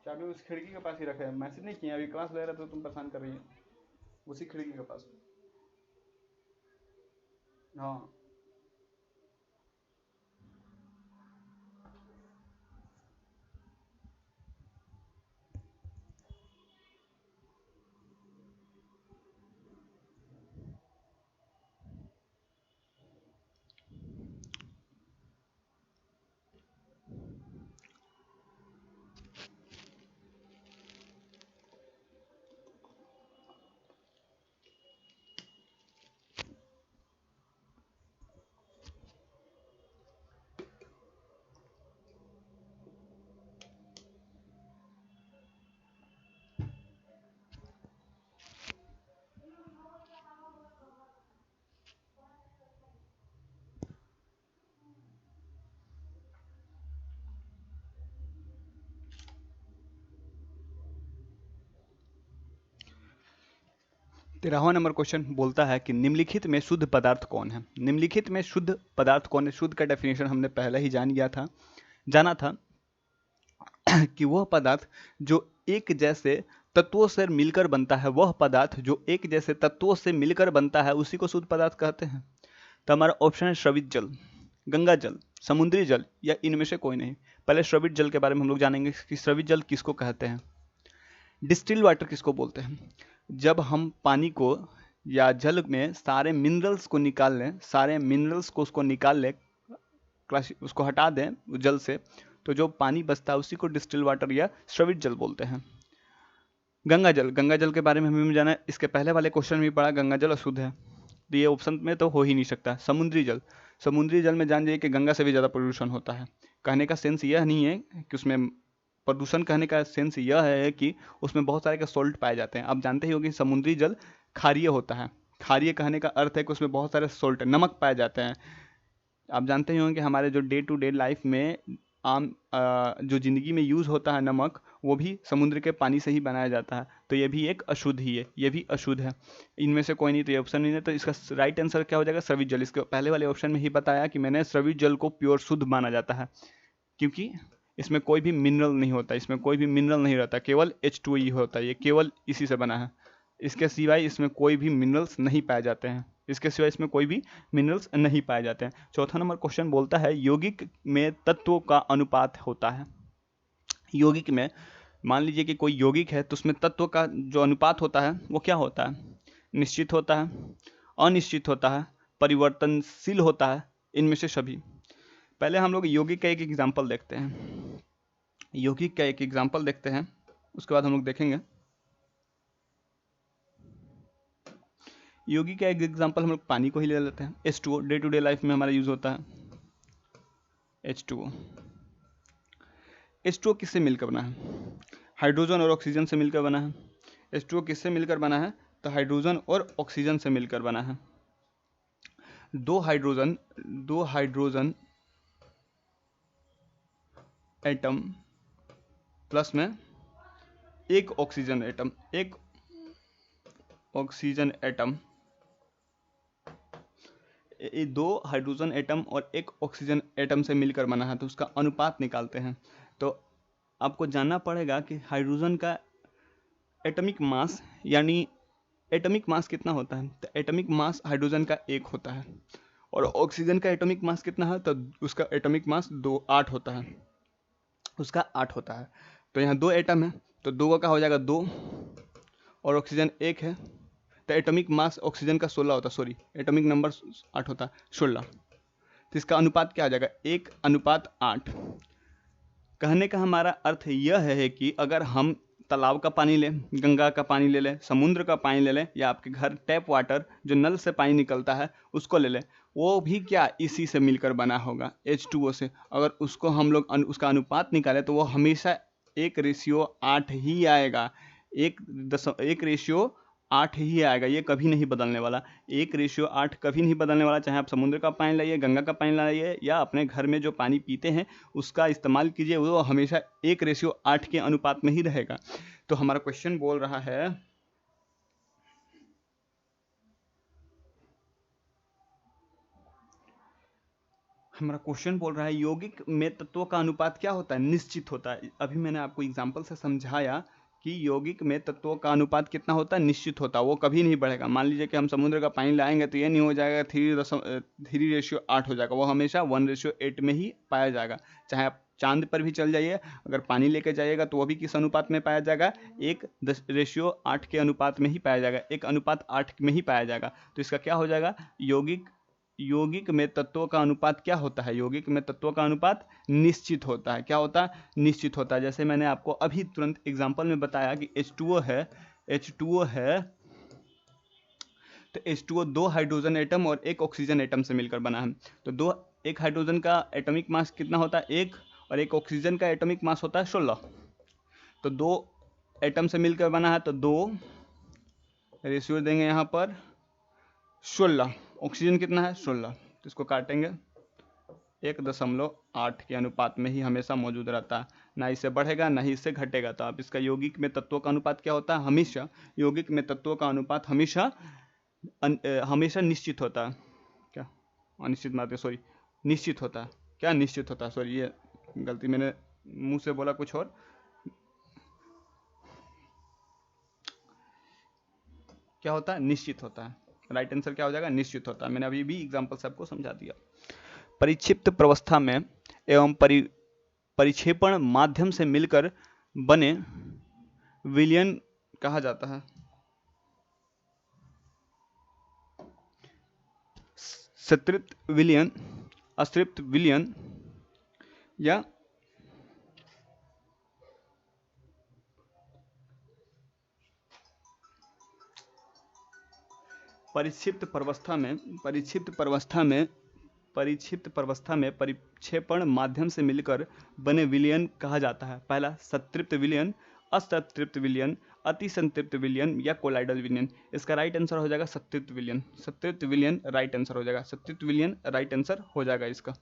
चाबी उस खिड़की के पास ही रखे, मैसेज नहीं किया, अभी क्लास ले रहा था तो तुम परेशान कर रही है, उसी खिड़की के पास। हाँ, 13वां नंबर क्वेश्चन बोलता है कि निम्नलिखित में शुद्ध पदार्थ कौन है। निम्नलिखित में शुद्ध पदार्थ कौन है। शुद्ध का डेफिनेशन हमने पहले ही जाना था कि वह पदार्थ जो एक जैसे तत्वों से मिलकर बनता है, वह पदार्थ जो एक जैसे तत्वों से मिलकर बनता है उसी को शुद्ध पदार्थ कहते हैं। तो हमारा ऑप्शन है स्रवित जल, गंगा जल, समुद्री जल या इनमें से कोई नहीं। पहले स्रवित जल के बारे में हम लोग जानेंगे कि स्रवित जल किसको कहते हैं। डिस्टिल वाटर किसको बोलते हैं। जब हम पानी को या जल में सारे मिनरल्स को निकाल लें, सारे मिनरल्स को उसको निकाल लें, उसको हटा दें जल से, तो जो पानी बचता है उसी को डिस्टिल वाटर या स्रवित जल बोलते हैं। गंगा जल, गंगा जल के बारे में हमें जाना है, इसके पहले वाले क्वेश्चन में पढ़ा गंगा जल अशुद्ध है, तो ये ऑप्शन में तो हो ही नहीं सकता। समुद्री जल, समुद्री जल में जान जाइए कि गंगा से भी ज़्यादा प्रदूषण होता है। कहने का सेंस यह नहीं है कि उसमें प्रदूषण, कहने का सेंस यह है कि उसमें बहुत सारे के सोल्ट पाए जाते हैं। आप जानते ही हो कि समुद्री जल क्षारीय होता है। क्षारीय कहने का अर्थ है कि उसमें बहुत सारे सोल्ट, नमक पाए जाते हैं। आप जानते ही होंगे कि हमारे जो डे टू डे लाइफ में आम जो ज़िंदगी में यूज़ होता है नमक, वो भी समुद्र के पानी से ही बनाया जाता है। तो ये भी एक अशुद्ध ही है, ये भी अशुद्ध है। इनमें से कोई नहीं, तो ये ऑप्शन नहीं है। तो इसका राइट आंसर क्या हो जाएगा, स्रवित जल। इसके पहले वाले ऑप्शन में ही बताया कि मैंने स्रवित जल को प्योर शुद्ध माना जाता है, क्योंकि इसमें कोई भी मिनरल नहीं होता, इसमें कोई भी मिनरल नहीं रहता, केवल H2O ही होता है। ये केवल इसी से बना है, इसके सिवाय इसमें कोई भी मिनरल्स नहीं पाए जाते हैं। इसके सिवाय इसमें कोई भी मिनरल्स नहीं पाए जाते हैं। चौथा नंबर क्वेश्चन बोलता है यौगिक में तत्वों का अनुपात होता है। यौगिक में मान लीजिए कि कोई यौगिक है, तो उसमें तत्व का जो अनुपात होता है वो क्या होता है। निश्चित होता है, अनिश्चित होता है, परिवर्तनशील होता है, इनमें से सभी। पहले हम लोग यौगिक का एक एग्जाम्पल देखते हैं। यौगिक का एक एग्जाम्पल देखते हैं, उसके बाद हम लोग देखेंगे। यौगिक का एक एग्जाम्पल हम लोग पानी को ही ले लेते हैं। H2O day to day life में हमारा यूज होता है। H2O, H2O किससे मिलकर बना है, हाइड्रोजन और ऑक्सीजन से मिलकर बना है। H2O किससे मिलकर बना है, तो हाइड्रोजन और ऑक्सीजन से मिलकर बना है। दो हाइड्रोजन एटम प्लस में एक ऑक्सीजन एटम, एक ऑक्सीजन एटम, ये दो हाइड्रोजन एटम और एक ऑक्सीजन एटम से मिलकर बना है। तो उसका अनुपात निकालते हैं। तो आपको जानना पड़ेगा कि हाइड्रोजन का एटॉमिक मास, यानी एटॉमिक मास कितना होता है। तो एटॉमिक मास हाइड्रोजन का 1 होता है, और ऑक्सीजन का एटॉमिक मास कितना है, तो उसका एटॉमिक मास 8 होता है, उसका 8 होता है। तो यहाँ 2 एटम है, तो 2 का हो जाएगा 2, और ऑक्सीजन 1 है, तो एटॉमिक मास ऑक्सीजन का 16 होता है, सॉरी एटॉमिक नंबर 8 होता है, 16। तो इसका अनुपात क्या आ जाएगा, 1:8। कहने का हमारा अर्थ यह है कि अगर हम तालाब का पानी लें, गंगा का पानी ले लें, समुद्र का पानी ले लें, या आपके घर टैप वाटर जो नल से पानी निकलता है उसको ले लें, वो भी क्या इसी से मिलकर बना होगा, H2O से। अगर उसको हम लोग उसका अनुपात निकालें तो वो हमेशा 1:8 ही आएगा। 1:8 ही आएगा, ये कभी नहीं बदलने वाला। 1:8 कभी नहीं बदलने वाला। चाहे आप समुद्र का पानी लाइए, गंगा का पानी लाइए, या अपने घर में जो पानी पीते हैं उसका इस्तेमाल कीजिए, वो हमेशा 1:8 के अनुपात में ही रहेगा। तो हमारा क्वेश्चन बोल रहा है, यौगिक में तत्वों का अनुपात क्या होता है, निश्चित होता है। अभी मैंने आपको एग्जांपल से समझाया कि यौगिक में तत्वों का अनुपात कितना होता है, निश्चित होता है, वो कभी नहीं बढ़ेगा। मान लीजिए कि हम समुद्र का पानी लाएंगे तो ये नहीं हो जाएगा 3:8 हो जाएगा, वो हमेशा 1:8 में ही पाया जाएगा। चाहे आप चांद पर भी चल जाइए, अगर पानी लेके जाइएगा तो वो भी किस अनुपात में पाया जाएगा, 1:8 के अनुपात में ही पाया जाएगा, 1:8 में ही पाया जाएगा। तो इसका क्या हो जाएगा, यौगिक में तत्वों का अनुपात क्या होता है, यौगिक में तत्वों का अनुपात निश्चित होता है। क्या होता है, निश्चित होता है। जैसे मैंने आपको अभी तुरंत एग्जांपल में बताया कि H2O है, तो H2O 2 हाइड्रोजन एटम और एक ऑक्सीजन एटम से मिलकर बना है। तो एक हाइड्रोजन का एटॉमिक मास कितना होता है, 1, और एक ऑक्सीजन का एटॉमिक मास होता है 16। तो 2 एटम से मिलकर बना है, तो 2 रेशियो देंगे यहाँ पर 16। ऑक्सीजन कितना है, 16, तो इसको काटेंगे, 1:8 के अनुपात में ही हमेशा मौजूद रहता है। ना इससे बढ़ेगा ना ही इससे घटेगा। तो आप इसका यौगिक में तत्वों का अनुपात क्या होता है, हमेशा यौगिक में तत्वों का अनुपात हमेशा हमेशा निश्चित होता है। क्या अनिश्चित मात्रा, सॉरी निश्चित होता है, क्या निश्चित होता है, सॉरी ये गलती, मैंने मुंह से बोला कुछ और, क्या होता है, निश्चित होता है। राइट आंसर क्या हो जाएगा, निश्चित होता है। मैंने अभी भी एग्जांपल सबको समझा दिया। परिक्षिप्त प्रवस्था में एवं परिक्षेपण माध्यम से मिलकर बने विलयन कहा जाता है। संतृप्त विलयन, अतृप्त विलयन या परिक्षिप्त प्रवस्था में परिक्षेपण माध्यम से मिलकर बने विलयन कहा जाता है। पहला संतृप्त विलयन, असंतृप्त विलयन, अति संतृप्त विलयन या कोलाइडल विलयन। इसका राइट आंसर हो जाएगा संतृप्त विलयन। संतृप्त विलयन राइट आंसर हो जाएगा, संतृप्त विलयन राइट आंसर हो जाएगा इसका।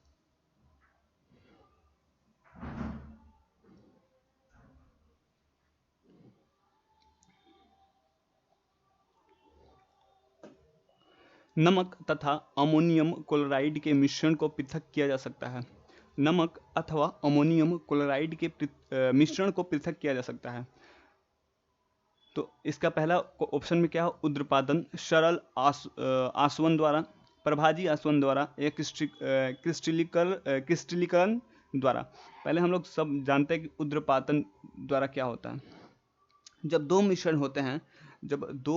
नमक तथा अमोनियम क्लोराइड के मिश्रण को पृथक किया जा सकता है। नमक अथवा अमोनियम क्लोराइड के मिश्रण को पृथक किया जा सकता है। तो इसका पहला ऑप्शन में क्या है, उद्रपादन, सरल आसवन द्वारा, प्रभाजी आसवन द्वारा या क्रिस्टलीकरण द्वारा। पहले हम लोग सब जानते हैं कि उद्रपादन द्वारा क्या होता है। जब दो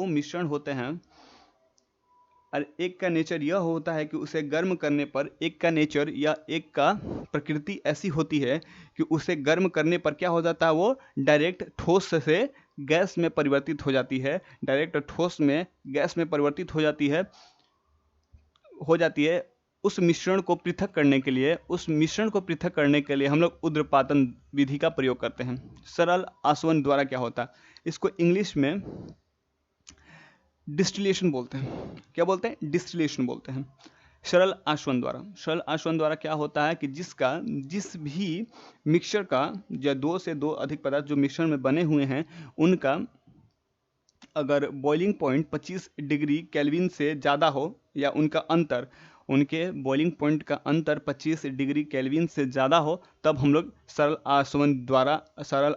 मिश्रण होते हैं और एक का नेचर यह होता है कि उसे गर्म करने पर, एक का नेचर या एक का प्रकृति ऐसी होती है कि उसे गर्म करने पर क्या हो जाता है, वो डायरेक्ट ठोस से गैस में परिवर्तित हो जाती है, डायरेक्ट ठोस में गैस में परिवर्तित हो जाती है। उस मिश्रण को पृथक करने के लिए हम लोग उद्रपातन विधि का प्रयोग करते हैं। सरल आसवन द्वारा क्या होता है, इसको इंग्लिश में डिस्टिलेशन बोलते हैं। क्या बोलते हैं, डिस्टिलेशन बोलते हैं। सरल आसवन द्वारा क्या होता है कि जिस भी मिक्सचर का या दो से दो अधिक पदार्थ जो मिश्रण में बने हुए हैं, उनका अगर बॉइलिंग पॉइंट 25 डिग्री केल्विन से ज़्यादा हो, या उनके बॉइलिंग पॉइंट का अंतर 25 डिग्री केल्विन से ज़्यादा हो, तब हम लोग सरल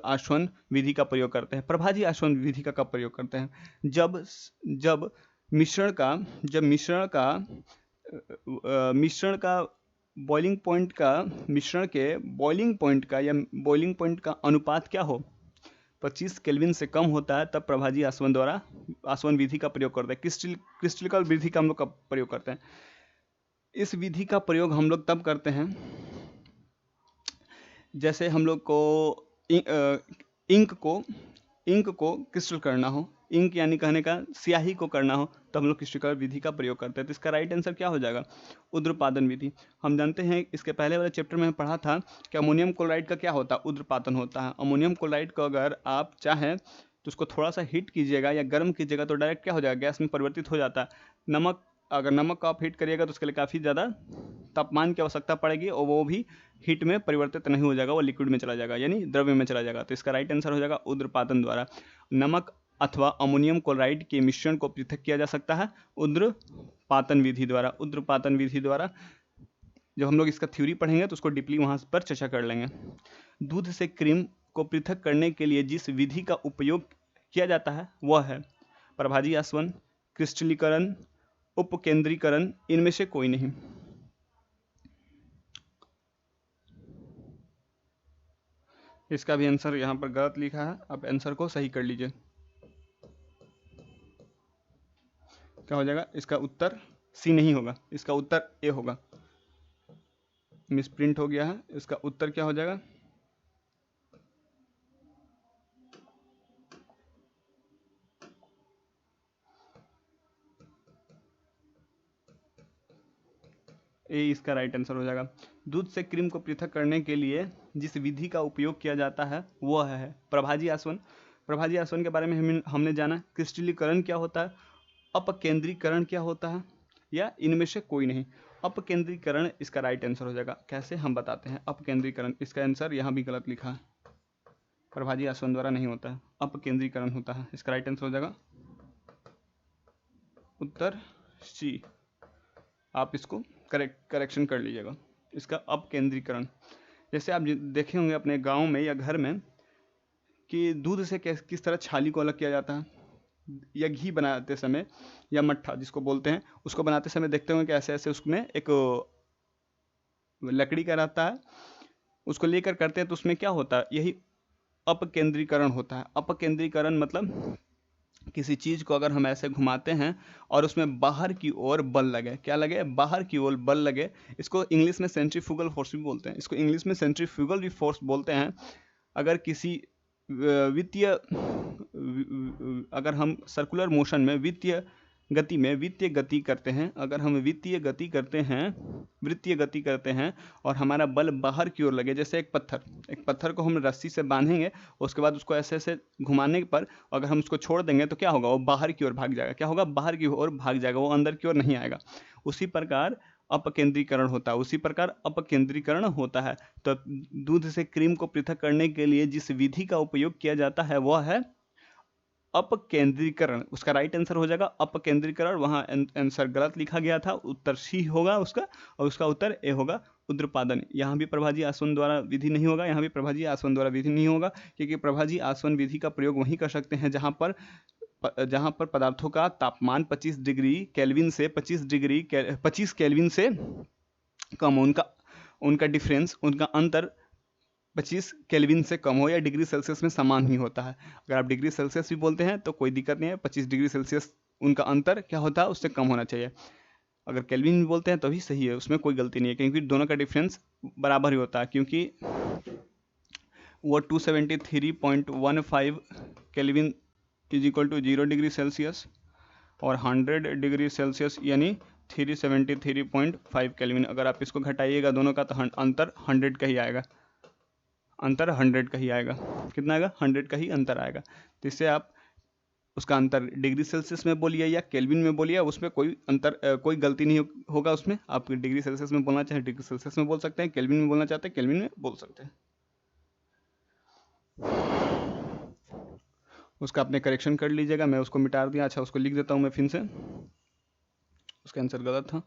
आसवन विधि का प्रयोग करते हैं। प्रभाजी आसवन विधि का कब प्रयोग करते हैं, जब मिश्रण का बॉइलिंग पॉइंट का अनुपात क्या हो, 25 केल्विन से कम होता है, तब प्रभाजी आसवन विधि का प्रयोग करते हैं। क्रिस्टलीकरण विधि का हम लोग कब प्रयोग करते हैं, इस विधि का प्रयोग हम लोग तब करते हैं जैसे हम लोग को इंक को क्रिस्टल करना हो, इंक यानी कहने का स्याही को करना हो, तो हम लोग क्रिस्टलीकरण विधि का प्रयोग करते हैं। तो इसका राइट आंसर क्या हो जाएगा, उद्रपादन विधि। हम जानते हैं, इसके पहले वाले चैप्टर में पढ़ा था कि अमोनियम क्लोराइड का क्या होता है, उद्रपादन होता है। अमोनियम क्लोराइड को अगर आप चाहें तो उसको थोड़ा सा हीट कीजिएगा या गर्म कीजिएगा तो डायरेक्ट क्या हो जाएगा, गैस में परिवर्तित हो जाता है। अगर नमक को आप हीट करिएगा तो उसके लिए काफ़ी ज़्यादा तापमान की आवश्यकता पड़ेगी और वो भी हीट में परिवर्तित नहीं हो जाएगा, वो लिक्विड में चला जाएगा, यानी द्रव्य में चला जाएगा। तो इसका राइट आंसर हो जाएगा उद्रपादन द्वारा। नमक अथवा अमोनियम क्लोराइड के मिश्रण को पृथक किया जा सकता है उद्रपातन विधि द्वारा। जब हम लोग इसका थ्योरी पढ़ेंगे तो उसको डीपली वहाँ पर चर्चा कर लेंगे। दूध से क्रीम को पृथक करने के लिए जिस विधि का उपयोग किया जाता है वह है प्रभाजी आसवन, क्रिस्टलीकरण, उपकेंद्रीकरण, इनमें से कोई नहीं। इसका भी आंसर यहाँ पर गलत लिखा है, आप आंसर को सही कर लीजिए। क्या हो जाएगा, इसका उत्तर सी नहीं होगा, इसका उत्तर ए होगा, मिसप्रिंट हो गया है। इसका उत्तर क्या हो जाएगा, ए इसका राइट आंसर हो जाएगा। दूध से क्रीम को पृथक करने के लिए जिस विधि का उपयोग किया जाता है वह है प्रभाजी आसवन। प्रभाजी आसवन के बारे में हमने जाना, क्रिस्टलीकरण क्या होता है, अपकेंद्रीकरण क्या होता है, या इनमें से कोई नहीं। अपकेंद्रीकरण इसका राइट आंसर हो जाएगा। कैसे, हम बताते हैं। अपकेंद्रीकरण, इसका आंसर यहाँ भी गलत लिखा है। प्रभाजी आसवन द्वारा नहीं होता है, अपकेंद्रीकरण होता है। इसका राइट आंसर हो जाएगा उत्तर सी। आप इसको करेक्शन कर लीजिएगा। इसका अपकेंद्रीकरण, जैसे आप देखे होंगे अपने गांव में या घर में कि दूध से किस तरह छाली को अलग किया जाता है, या घी बनाते समय या मट्ठा जिसको बोलते हैं, उसको बनाते समय देखते होंगे कि ऐसे ऐसे उसमें एक लकड़ी का रहता है, उसको लेकर करते हैं तो उसमें क्या होता है, यही अपकेंद्रीकरण होता है। अपकेंद्रीकरण मतलब किसी चीज को अगर हम ऐसे घुमाते हैं और उसमें बाहर की ओर बल लगे, क्या लगे, बाहर की ओर बल लगे, इसको इंग्लिश में सेंट्रीफ्यूगल फोर्स भी बोलते हैं। इसको इंग्लिश में सेंट्रीफ्यूगल भी फोर्स बोलते हैं। अगर किसी वित्तीय, अगर हम सर्कुलर मोशन में वित्तीय गति करते हैं, अगर हम वृत्तीय गति करते हैं और हमारा बल बाहर की ओर लगे, जैसे एक पत्थर को हम रस्सी से बांधेंगे, उसके बाद उसको ऐसे ऐसे घुमाने पर अगर हम उसको छोड़ देंगे तो क्या होगा, वो बाहर की ओर भाग जाएगा। क्या होगा, बाहर की ओर भाग जाएगा, वो अंदर की ओर नहीं आएगा। उसी प्रकार अपकेंद्रीकरण होता है। तो दूध से क्रीम को पृथक करने के लिए जिस विधि का उपयोग किया जाता है वह है अपकेंद्रीकरण। उसका राइट आंसर हो जाएगा अपकेंद्रीकरण। वहां आंसर गलत लिखा गया था, उत्तर सी होगा उसका, और उसका उत्तर ए होगा उद्रपादन। यहाँ भी प्रभाजी आसवन द्वारा विधि नहीं होगा, यहाँ भी प्रभाजी आसवन द्वारा विधि नहीं होगा, क्योंकि प्रभाजी आसवन विधि का प्रयोग वहीं कर सकते हैं जहाँ पर पदार्थों का तापमान 25 डिग्री केल्विन से 25 केल्विन से कम हो, उनका डिफरेंस, उनका अंतर 25 केल्विन से कम हो, या डिग्री सेल्सियस में समान ही होता है। अगर आप डिग्री सेल्सियस भी बोलते हैं तो कोई दिक्कत नहीं है, 25 डिग्री सेल्सियस उनका अंतर क्या होता है, उससे कम होना चाहिए। अगर केल्विन भी बोलते हैं तो भी सही है, उसमें कोई गलती नहीं है, क्योंकि दोनों का डिफरेंस बराबर ही होता है। क्योंकि वो 273.15 kelvin is equal to 0 degree Celsius और 100 डिग्री सेल्सियस यानी 373.5 केल्विन। अगर आप इसको घटाइएगा दोनों का तो अंतर 100 का ही आएगा, कितना आएगा, 100 का ही अंतर आएगा। तो इससे आप उसका अंतर डिग्री सेल्सियस में बोलिए या केल्विन में बोलिए, उसमें कोई अंतर कोई गलती नहीं होगा। उसमें आप डिग्री सेल्सियस में बोलना चाहे डिग्री सेल्सियस में बोल सकते हैं, केल्विन में बोलना चाहते हैं केल्विन में बोल सकते हैं। उसका आपने करेक्शन कर लीजिएगा, मैं उसको मिटा दिया। अच्छा, उसको लिख देता हूँ मैं फिर से, उसका आंसर गलत था,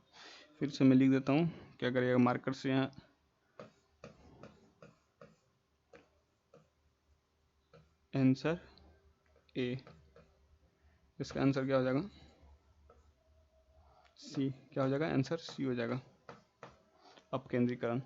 फिर से मैं लिख देता हूँ। क्या करिएगा, मार्कर से यहाँ आंसर ए, इसका आंसर क्या हो जाएगा, सी। क्या हो जाएगा, आंसर सी हो जाएगा, अपकेंद्रीकरण।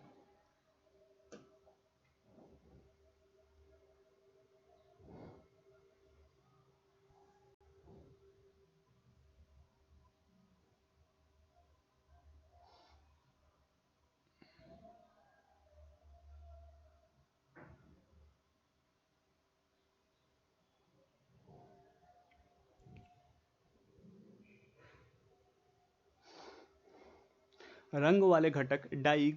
रंग वाले घटक डाई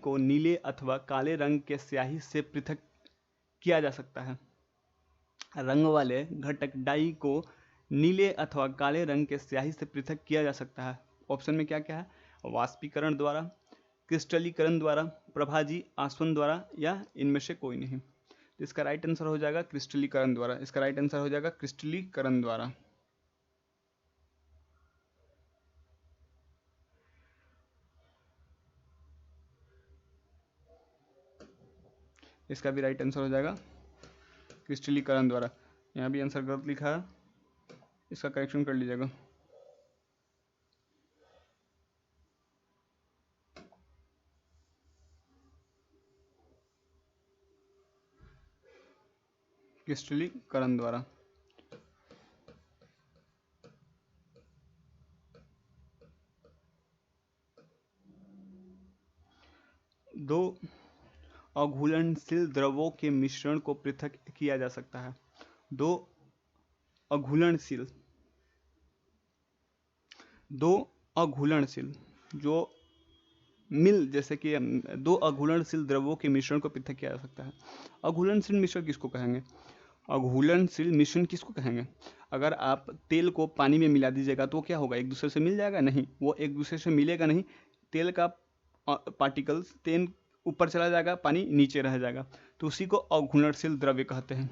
को नीले अथवा काले रंग के स्याही से पृथक किया जा सकता है। रंग वाले घटक डाई को नीले अथवा काले रंग के स्याही से पृथक किया जा सकता है। ऑप्शन में क्या क्या है, वाष्पीकरण द्वारा, क्रिस्टलीकरण द्वारा, प्रभाजी आसवन द्वारा, या इनमें से कोई नहीं। तो इसका राइट आंसर हो जाएगा क्रिस्टलीकरण द्वारा। इसका राइट आंसर हो जाएगा क्रिस्टलीकरण द्वारा। इसका भी राइट आंसर हो जाएगा क्रिस्टलीकरण द्वारा। यहाँ भी आंसर गलत लिखा है, इसका करेक्शन कर लीजिएगा। क्रिस्टलीकरण द्वारा। दो अघुलनशील द्रवों के मिश्रण को पृथक किया जा सकता है। दो अघुलनशील जो जैसे कि दो अघुलनशील द्रवों के मिश्रण को पृथक किया जा सकता है। अघुलनशील मिश्रण किसको कहेंगे, अघुलनशील मिश्रण किसको कहेंगे, अगर आप तेल को पानी में मिला दीजिएगा तो क्या होगा, एक दूसरे से मिल जाएगा, नहीं, वो एक दूसरे से मिलेगा नहीं। तेल का पार्टिकल्स ऊपर चला जाएगा, पानी नीचे रह जाएगा, तो उसी को अघुलनशील द्रव्य कहते हैं।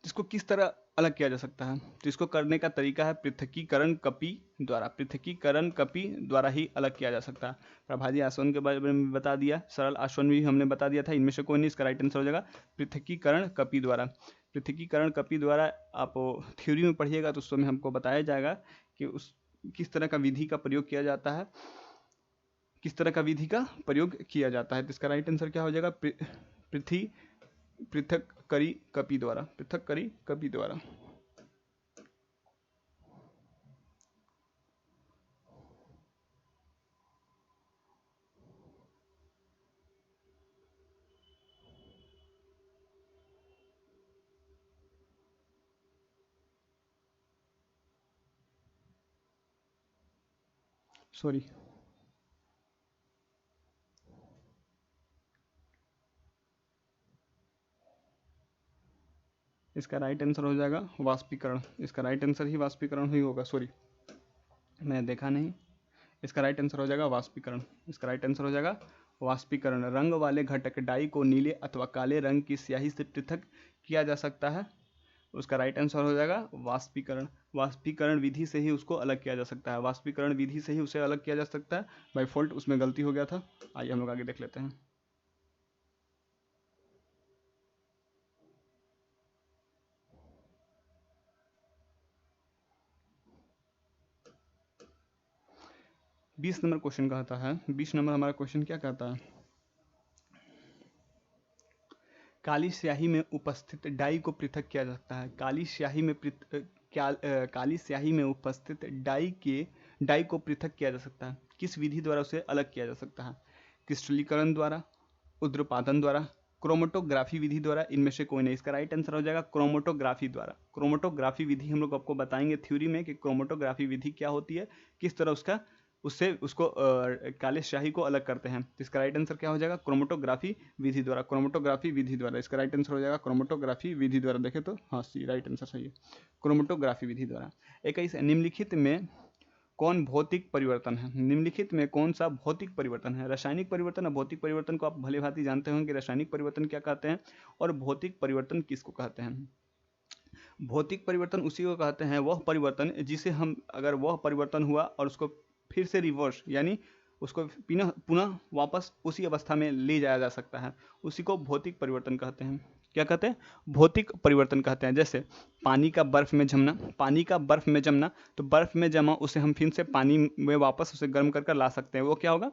इसको किस तरह अलग किया जा सकता है, तो इसको करने का तरीका है पृथकीकरण कपी द्वारा। पृथकीकरण कपी द्वारा ही अलग किया जा सकता है। प्रभाजी आसवन के बारे में बता दिया, सरल आसवन भी हमने बता दिया था, इनमें से कोई नहीं, इसका राइट आंसर हो जाएगा पृथकीकरण कपी द्वारा। पृथकीकरण कपी द्वारा आप थ्योरी में पढ़िएगा तो उसमें हमको बताया जाएगा कि उस किस तरह का विधि का प्रयोग किया जाता है, किस तरह का विधि का प्रयोग किया जाता है। तो इसका राइट आंसर क्या हो जाएगा, पृथक करी कपी द्वारा, पृथक करी कपी द्वारा। सॉरी, इसका राइट आंसर हो जाएगा वाष्पीकरण। इसका राइट आंसर ही वाष्पीकरण ही होगा, सॉरी मैं देखा नहीं। इसका राइट आंसर हो जाएगा वाष्पीकरण। इसका राइट आंसर हो जाएगा वाष्पीकरण। रंग वाले घटक डाई को नीले अथवा काले रंग की स्याही से पृथक किया जा सकता है, उसका राइट आंसर हो जाएगा वाष्पीकरण। वाष्पीकरण विधि से ही उसको अलग किया जा सकता है, वाष्पीकरण विधि से ही उसे अलग किया जा सकता है। बाय फॉल्ट उसमें गलती हो गया था। आइए हम लोग आगे देख लेते हैं। बीस नंबर क्वेश्चन कहता है, 20 नंबर हमारा क्वेश्चन क्या कहता है, काली स्याही में उपस्थित डाई को पृथक किया जा सकता है। काली स्याही में काली स्याही में उपस्थित डाई को पृथक किया जा सकता है, किस विधि द्वारा उसे अलग किया जा सकता है, क्रिस्टलीकरण द्वारा, उद्रपादन द्वारा, क्रोमेटोग्राफी विधि द्वारा, इनमें से कोई नहीं। इसका राइट आंसर हो जाएगा क्रोमेटोग्राफी द्वारा। क्रोमेटोग्राफी विधि हम लोग आपको बताएंगे थ्योरी में कि क्रोमेटोग्राफी विधि क्या होती है, किस तरह उसका उससे उसको काले स्याही को अलग करते हैं। तो इसका राइट आंसर क्या हो जाएगा, क्रोमेटोग्राफी विधि द्वारा। क्रोमेटोग्राफी विधि द्वारा इसका राइट आंसर हो जाएगा क्रोमेटोग्राफी विधि द्वारा। देखें तो हाँ सी राइट आंसर सही है, क्रोमेटोग्राफी विधि द्वारा। 21 निम्नलिखित में कौन भौतिक परिवर्तन है, निम्नलिखित में कौन सा भौतिक परिवर्तन है। रासायनिक परिवर्तन और भौतिक परिवर्तन को आप भली भांति जानते होंगे, रासायनिक परिवर्तन क्या कहते हैं और भौतिक परिवर्तन किसको कहते हैं। भौतिक परिवर्तन उसी को कहते हैं, वह परिवर्तन जिसे हम अगर वह परिवर्तन हुआ और उसको फिर से रिवर्स यानी उसको पुनः वापस उसी अवस्था में ले जाया जा सकता है, उसी को भौतिक परिवर्तन कहते हैं। क्या कहते हैं, भौतिक परिवर्तन कहते हैं। जैसे पानी का बर्फ में जमना, पानी का बर्फ में जमना, तो बर्फ में जमा उसे हम फिर से पानी में वापस उसे गर्म कर ला सकते हैं, वो क्या होगा,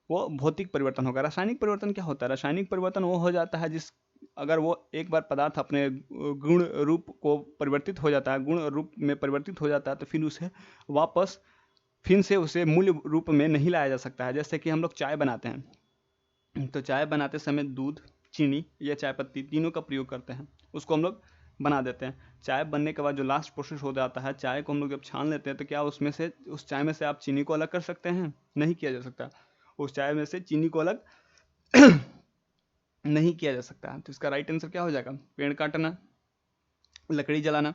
वो भौतिक परिवर्तन होगा। रासायनिक परिवर्तन क्या होता है, रासायनिक परिवर्तन वो हो जाता है जिस अगर वो एक बार पदार्थ अपने गुण रूप को परिवर्तित हो जाता है, गुण रूप में परिवर्तित हो जाता है, तो फिर उसे वापस फिर से उसे मूल रूप में नहीं लाया जा सकता है। जैसे कि हम लोग चाय बनाते हैं, तो चाय बनाते समय दूध, चीनी या चाय पत्ती तीनों का प्रयोग करते हैं, उसको हम लोग बना देते हैं। चाय बनने के बाद जो लास्ट प्रोसेस हो जाता है, चाय को हम लोग जब छान लेते हैं, तो क्या उसमें से उस चाय में से आप चीनी को अलग कर सकते हैं, नहीं किया जा सकता। उस चाय में से चीनी को अलग नहीं किया जा सकता। तो इसका राइट आंसर क्या हो जाएगा, पेड़ काटना, लकड़ी जलाना।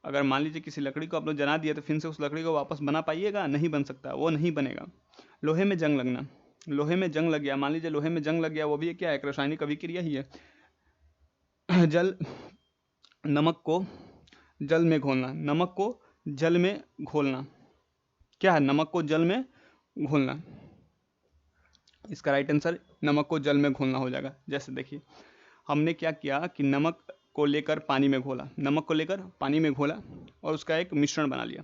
अगर मान लीजिए किसी लकड़ी को आप लोग जला दिया, तो फिर से उस लकड़ी को वापस बना पाइएगा, नहीं बन सकता, वो नहीं बनेगा। लोहे में जंग लगना, लोहे में जंग लग गया, मान लीजिए लोहे में जंग लग गया, वो भी क्या है, एक रासायनिक अभिक्रिया ही है। जल नमक को जल में घोलना, नमक को जल में घोलना, क्या है, नमक को जल में घोलना। इसका राइट आंसर नमक को जल में घोलना हो जाएगा। जैसे देखिए हमने क्या किया कि नमक को लेकर पानी में घोला, नमक को लेकर पानी में घोला और उसका एक मिश्रण बना लिया।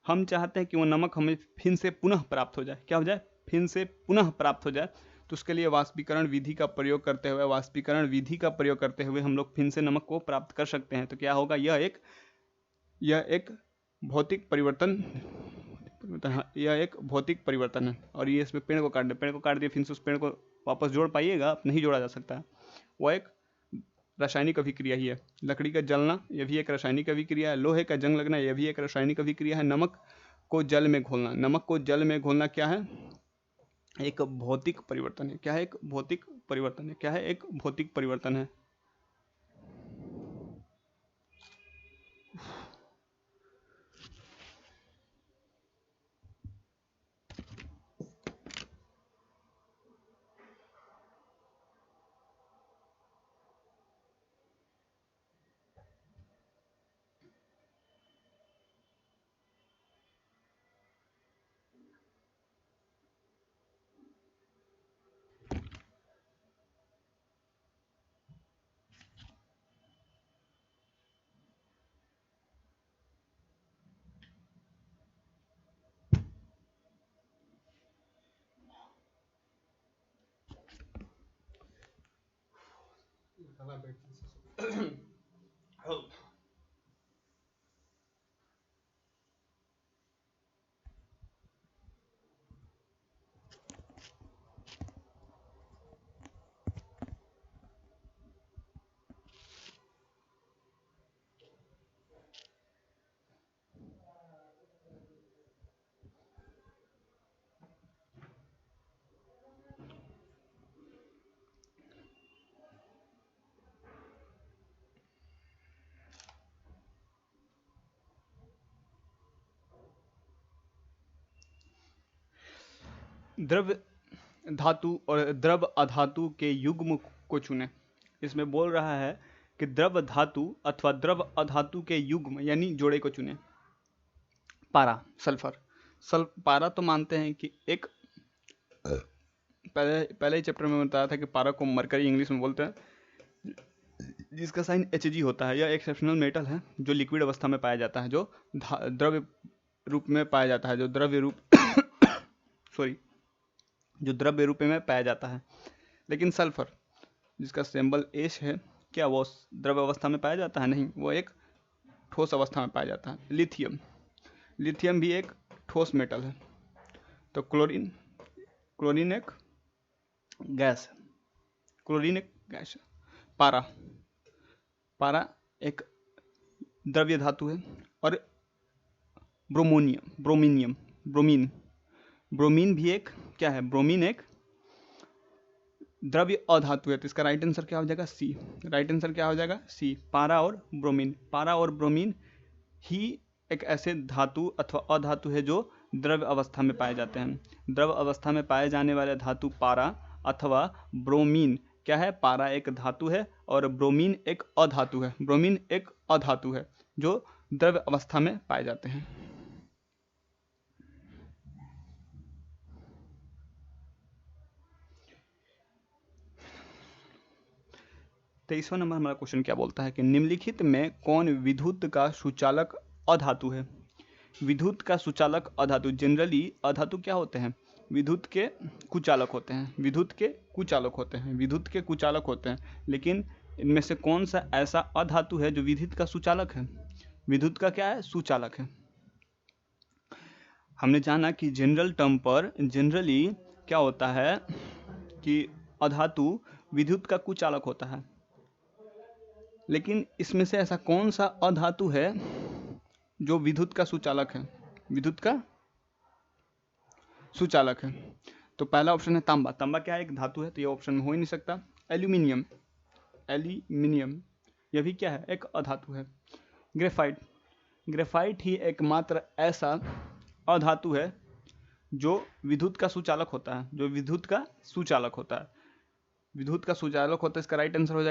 हम चाहते हैं कि वो नमक हमें फिर से पुनः प्राप्त हो जाए, क्या हो जाए, फिर से पुनः प्राप्त हो जाए। तो उसके लिए वाष्पीकरण विधि का प्रयोग करते हुए, वाष्पीकरण विधि का प्रयोग करते हुए हम लोग फिर से नमक को प्राप्त कर सकते हैं। तो क्या होगा, यह एक भौतिक परिवर्तन, यह एक भौतिक परिवर्तन है। और ये इसमें पेड़ को काट दे, पेड़ को काट दिया, फिर से उस पेड़ को वापस जोड़ पाइएगा, नहीं जोड़ा जा सकता है। वो एक रासायनिक अभिक्रिया ही है। लकड़ी का जलना, यह भी एक रासायनिक अभिक्रिया है। लोहे का जंग लगना, यह भी एक रासायनिक अभिक्रिया है। नमक को जल में घोलना, नमक को जल में घोलना क्या है, एक भौतिक परिवर्तन है। क्या है, एक भौतिक परिवर्तन है। क्या है, एक भौतिक परिवर्तन है। द्रव्य धातु और द्रव अधातु के युग्म को चुनें। इसमें बोल रहा है कि द्रव धातु अथवा द्रव अधातु के युग्म यानी जोड़े को चुनें। पारा, सल्फर। पारा तो मानते हैं कि एक पहले ही चैप्टर में बताया था कि पारा को मरकरी इंग्लिश में बोलते हैं, जिसका साइन Hg होता है। यह एक्सेप्शनल मेटल है जो लिक्विड अवस्था में पाया जाता है, जो द्रव्य रूप में पाया जाता है, जो द्रव्य रूप सॉरी जो द्रव्य रूप में पाया जाता है। लेकिन सल्फर जिसका सिंबल H है, क्या वो द्रव्य अवस्था में पाया जाता है? नहीं, वो एक ठोस अवस्था में पाया जाता है। लिथियम भी एक ठोस मेटल है। तो क्लोरीन एक गैस है। पारा एक द्रव्य धातु है। और ब्रोमीन भी एक क्या है? ब्रोमीन एक द्रव्य अधातु है। तो इसका राइट आंसर क्या हो जाएगा? सी। पारा और ब्रोमीन ही एक ऐसे धातु अथवा अधातु है जो द्रव्य अवस्था में पाए जाते हैं। द्रव्य अवस्था में पाए जाने वाले धातु पारा अथवा ब्रोमीन क्या है? पारा एक धातु है और ब्रोमीन एक अधातु है जो द्रव्य अवस्था में पाए जाते हैं। 23वां नंबर हमारा क्वेश्चन क्या बोलता है कि निम्नलिखित में कौन विद्युत का सुचालक अधातु है? विद्युत का सुचालक अधातु, जनरली अधातु क्या होते हैं? विद्युत के कुचालक होते हैं। लेकिन इनमें से कौन सा ऐसा अधातु है जो विद्युत का सुचालक है? विद्युत का क्या है? सुचालक है। हमने जाना कि जनरल टर्म पर जनरली क्या होता है कि अधातु विद्युत का कुचालक होता है। लेकिन इसमें से ऐसा कौन सा अधातु है जो विद्युत का सुचालक है? तो पहला ऑप्शन है तांबा क्या है? एक धातु है, तो ये ऑप्शन में हो ही नहीं सकता। एल्यूमिनियम यह भी क्या है? एक अधातु है। ग्रेफाइट ही एकमात्र ऐसा अधातु है जो विद्युत का सुचालक होता है। इसका राइट आंसर हो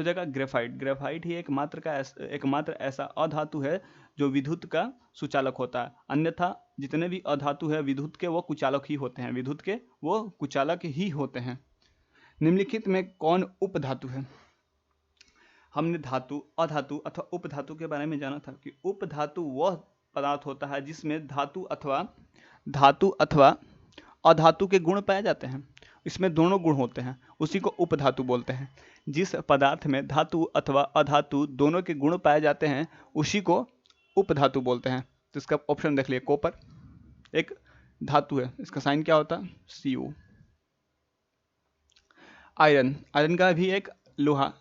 जाएगा ग्रेफाइट ही एकमात्र ऐसा अधातु है जो विद्युत का सुचालक होता है। अन्यथा जितने भी अधातु है विद्युत के वो कुचालक ही होते हैं। निम्नलिखित में कौन उपधातु है? हमने धातु, अधातु अथवा उपधातु के बारे में जाना था कि उपधातु वह पदार्थ होता है जिसमें धातु अथवा अधातु के गुण पाए जाते हैं। इसमें दोनों गुण होते हैं, उसी को उपधातु बोलते हैं। जिस पदार्थ में धातु अथवा अधातु दोनों के गुण पाए जाते हैं उसी को उपधातु बोलते हैं। तो इसका ऑप्शन देख लिए, कॉपर एक धातु है, इसका साइन क्या होता है? Cu। आयरन का भी एक लोहा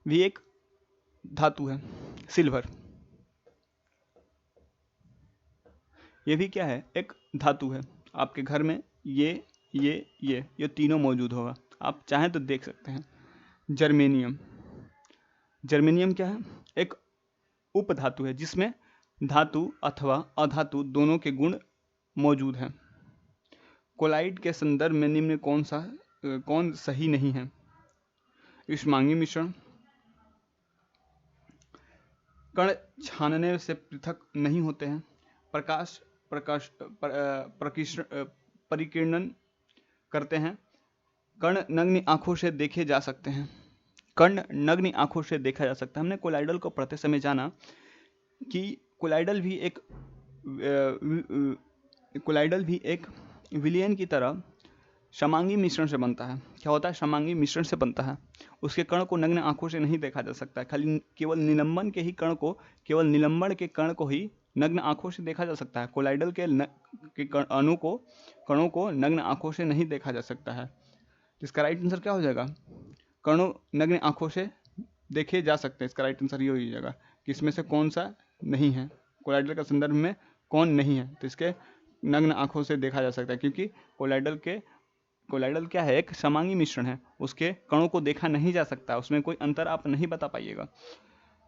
भी एक धातु है। सिल्वर ये भी क्या है? एक धातु है। आपके घर में ये तीनों मौजूद होगा, आप चाहें तो देख सकते हैं। जर्मेनियम क्या है? एक उपधातु है जिसमें धातु अथवा अधातु दोनों के गुण मौजूद हैं। कोलाइड के संदर्भ में निम्न कौन सही नहीं है? ऊष्मांगीय मिश्रण, कण छानने से पृथक नहीं होते हैं, परिकीर्णन करते हैं, कण नग्न आंखों से देखे जा सकते हैं। हमने कोलाइडल को पढ़ते समय जाना कि कोलाइडल भी एक विलयन की तरह समांगी मिश्रण से बनता है। क्या होता है? समांगी मिश्रण से बनता है। उसके कण को नग्न आंखों से नहीं देखा जा सकता है, खाली केवल निलंबन के ही कण को, केवल निलंबन के कण को ही नग्न आंखों से देखा जा सकता है। कोलाइडल के अणु को, कणों को नग्न आंखों से नहीं देखा जा सकता है। इसका राइट आंसर क्या हो जाएगा? कणों नग्न आंखों से देखे जा सकते हैं। इसका राइट आंसर ये हो जाएगा कि इसमें से कौन सा नहीं है, कोलाइडल के संदर्भ में कौन नहीं है, तो इसके नग्न आंखों से देखा जा सकता है, क्योंकि कोलाइडल क्या है? एक समांगी मिश्रण है, उसके कणों को देखा नहीं जा सकता, उसमें कोई अंतर आप नहीं बता पाइएगा।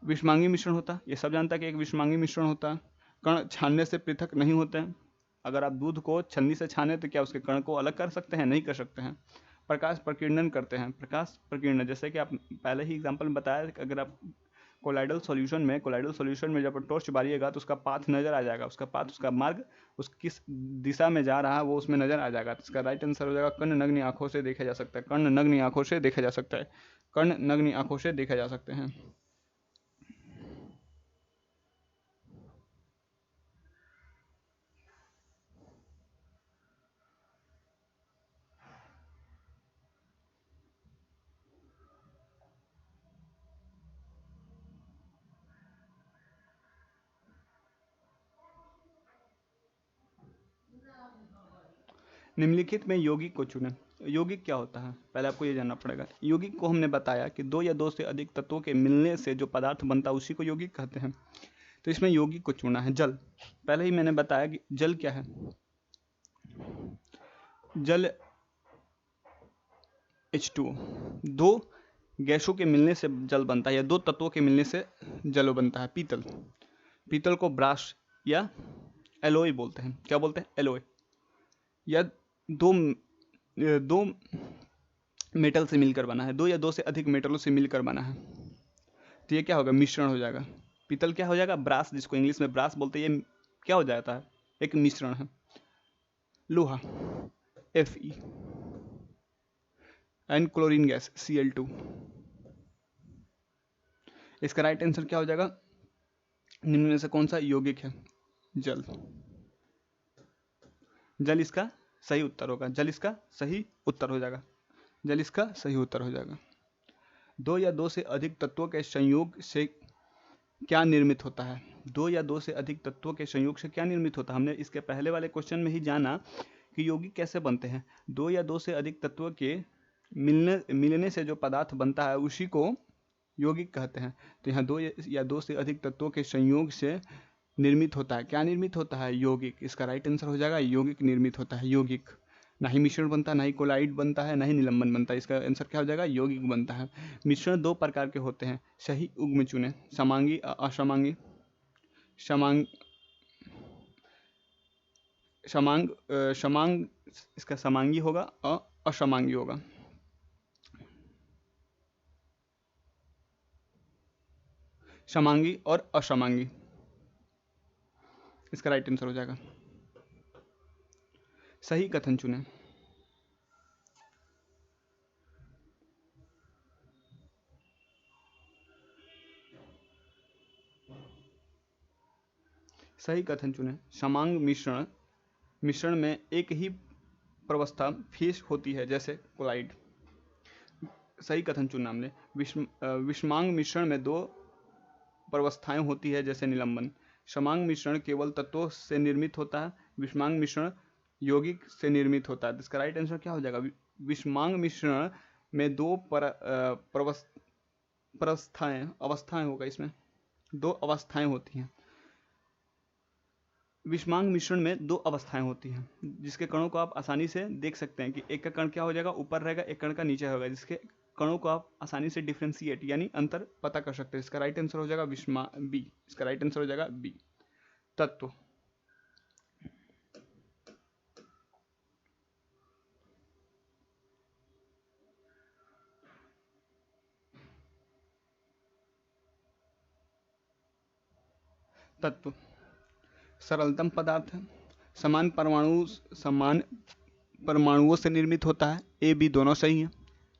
विषमांगी मिश्रण होता, ये सब जानता है कि एक विषमांगी मिश्रण होता है। कण छानने से पृथक नहीं होते हैं। अगर आप दूध को छन्नी से छाने तो क्या उसके कण को अलग कर सकते हैं? नहीं कर सकते हैं। प्रकाश प्रकीर्णन करते हैं। प्रकाश प्रकीर्णन, जैसे कि आप पहले ही एग्जाम्पल में बताया कि अगर आप कोलाइडल सॉल्यूशन में जब टॉर्च बारिएगा तो उसका पाथ नजर आ जाएगा, उसका पाथ, उसका मार्ग, उस किस दिशा में जा रहा है वो उसमें नजर आ जाएगा। तो इसका राइट आंसर हो जाएगा कर्ण नग्न आंखों से देखा जा सकता है। कर्ण नग्न आंखों से देखा जा सकता है। कर्ण नग्न आंखों से देखा जा सकते हैं। निम्नलिखित में यौगिक को चुनें। यौगिक क्या होता है? पहले आपको ये जानना पड़ेगा। यौगिक को हमने बताया कि दो या दो से अधिक तत्वों के मिलने से जो पदार्थ बनता है उसी को यौगिक कहते हैं। तो इसमें यौगिक को चुना है। जल, पहले ही मैंने बताया कि जल क्या है। जल H2O, दो गैसों के मिलने से जल बनता है, या दो तत्वों के मिलने से जल बनता है। पीतल, पीतल को ब्रास या एलोय बोलते हैं। क्या बोलते हैं? एलोय। या दो दो मेटल से मिलकर बना है, दो या दो से अधिक मेटलों से मिलकर बना है, तो ये क्या होगा? मिश्रण हो जाएगा। पीतल क्या हो जाएगा? ब्रास, जिसको इंग्लिश में ब्रास बोलते हैं। ये क्या हो जाता है? एक मिश्रण है। लोहा Fe and chlorine gas Cl2। इसका राइट आंसर क्या हो जाएगा? निम्न में से कौन सा यौगिक है? जल। जल इसका सही उत्तर होगा। जल इसका सही उत्तर हो जाएगा। जल इसका सही उत्तर हो जाएगा। दो या दो से अधिक तत्वों के संयोग से क्या निर्मित होता है? दो या दो से अधिक तत्वों के संयोग से क्या निर्मित होता है? हमने इसके पहले वाले क्वेश्चन में ही जाना कि यौगिक कैसे बनते हैं। दो या दो से अधिक तत्वों के मिलने से जो पदार्थ बनता है उसी को यौगिक कहते हैं। तो यहाँ दो या दो से अधिक तत्वों के संयोग से निर्मित होता है। क्या निर्मित होता है? यौगिक। इसका राइट आंसर हो जाएगा यौगिक निर्मित होता है। यौगिक, ना ही मिश्रण बनता, ना ही कोलाइड बनता है, ना ही निलंबन बनता है। इसका आंसर क्या हो जाएगा? यौगिक बनता है। मिश्रण दो प्रकार के होते हैं, सही उग्म चुने। समांगी, असामांगी। समांग समांग समांग इसका समांगी होगा, असामांगी होगा। समांगी और असामांगी, इसका राइट आंसर हो जाएगा। सही कथन चुने। सही कथन चुने। समांग मिश्रण में एक ही प्रवस्था फेस होती है, जैसे कोलाइड। सही कथन चुना हमने। विषमांग मिश्रण में दो प्रवस्थाएं होती है, जैसे निलंबन। समांग मिश्रण केवल तत्वों से निर्मित होता है। विषमांग मिश्रण यौगिक से निर्मित होता है। इसका राइट आंसर क्या हो जाएगा? विषमांग मिश्रण में दो अवस्थाएं होगा, इसमें दो अवस्थाएं होती हैं। विषमांग मिश्रण में दो अवस्थाएं होती हैं, जिसके कणों को आप आसानी से देख सकते हैं कि एक का कण क्या हो जाएगा? ऊपर रहेगा, एक कण का नीचे होगा, जिसके कणों को आप आसानी से डिफ्रेंशिएट यानी अंतर पता कर सकते हैं। इसका राइट आंसर हो जाएगा बी। इसका राइट आंसर हो जाएगा बी। तत्व, तत्व सरलतम पदार्थ है। समान परमाणुओं से निर्मित होता है। ए बी दोनों सही है,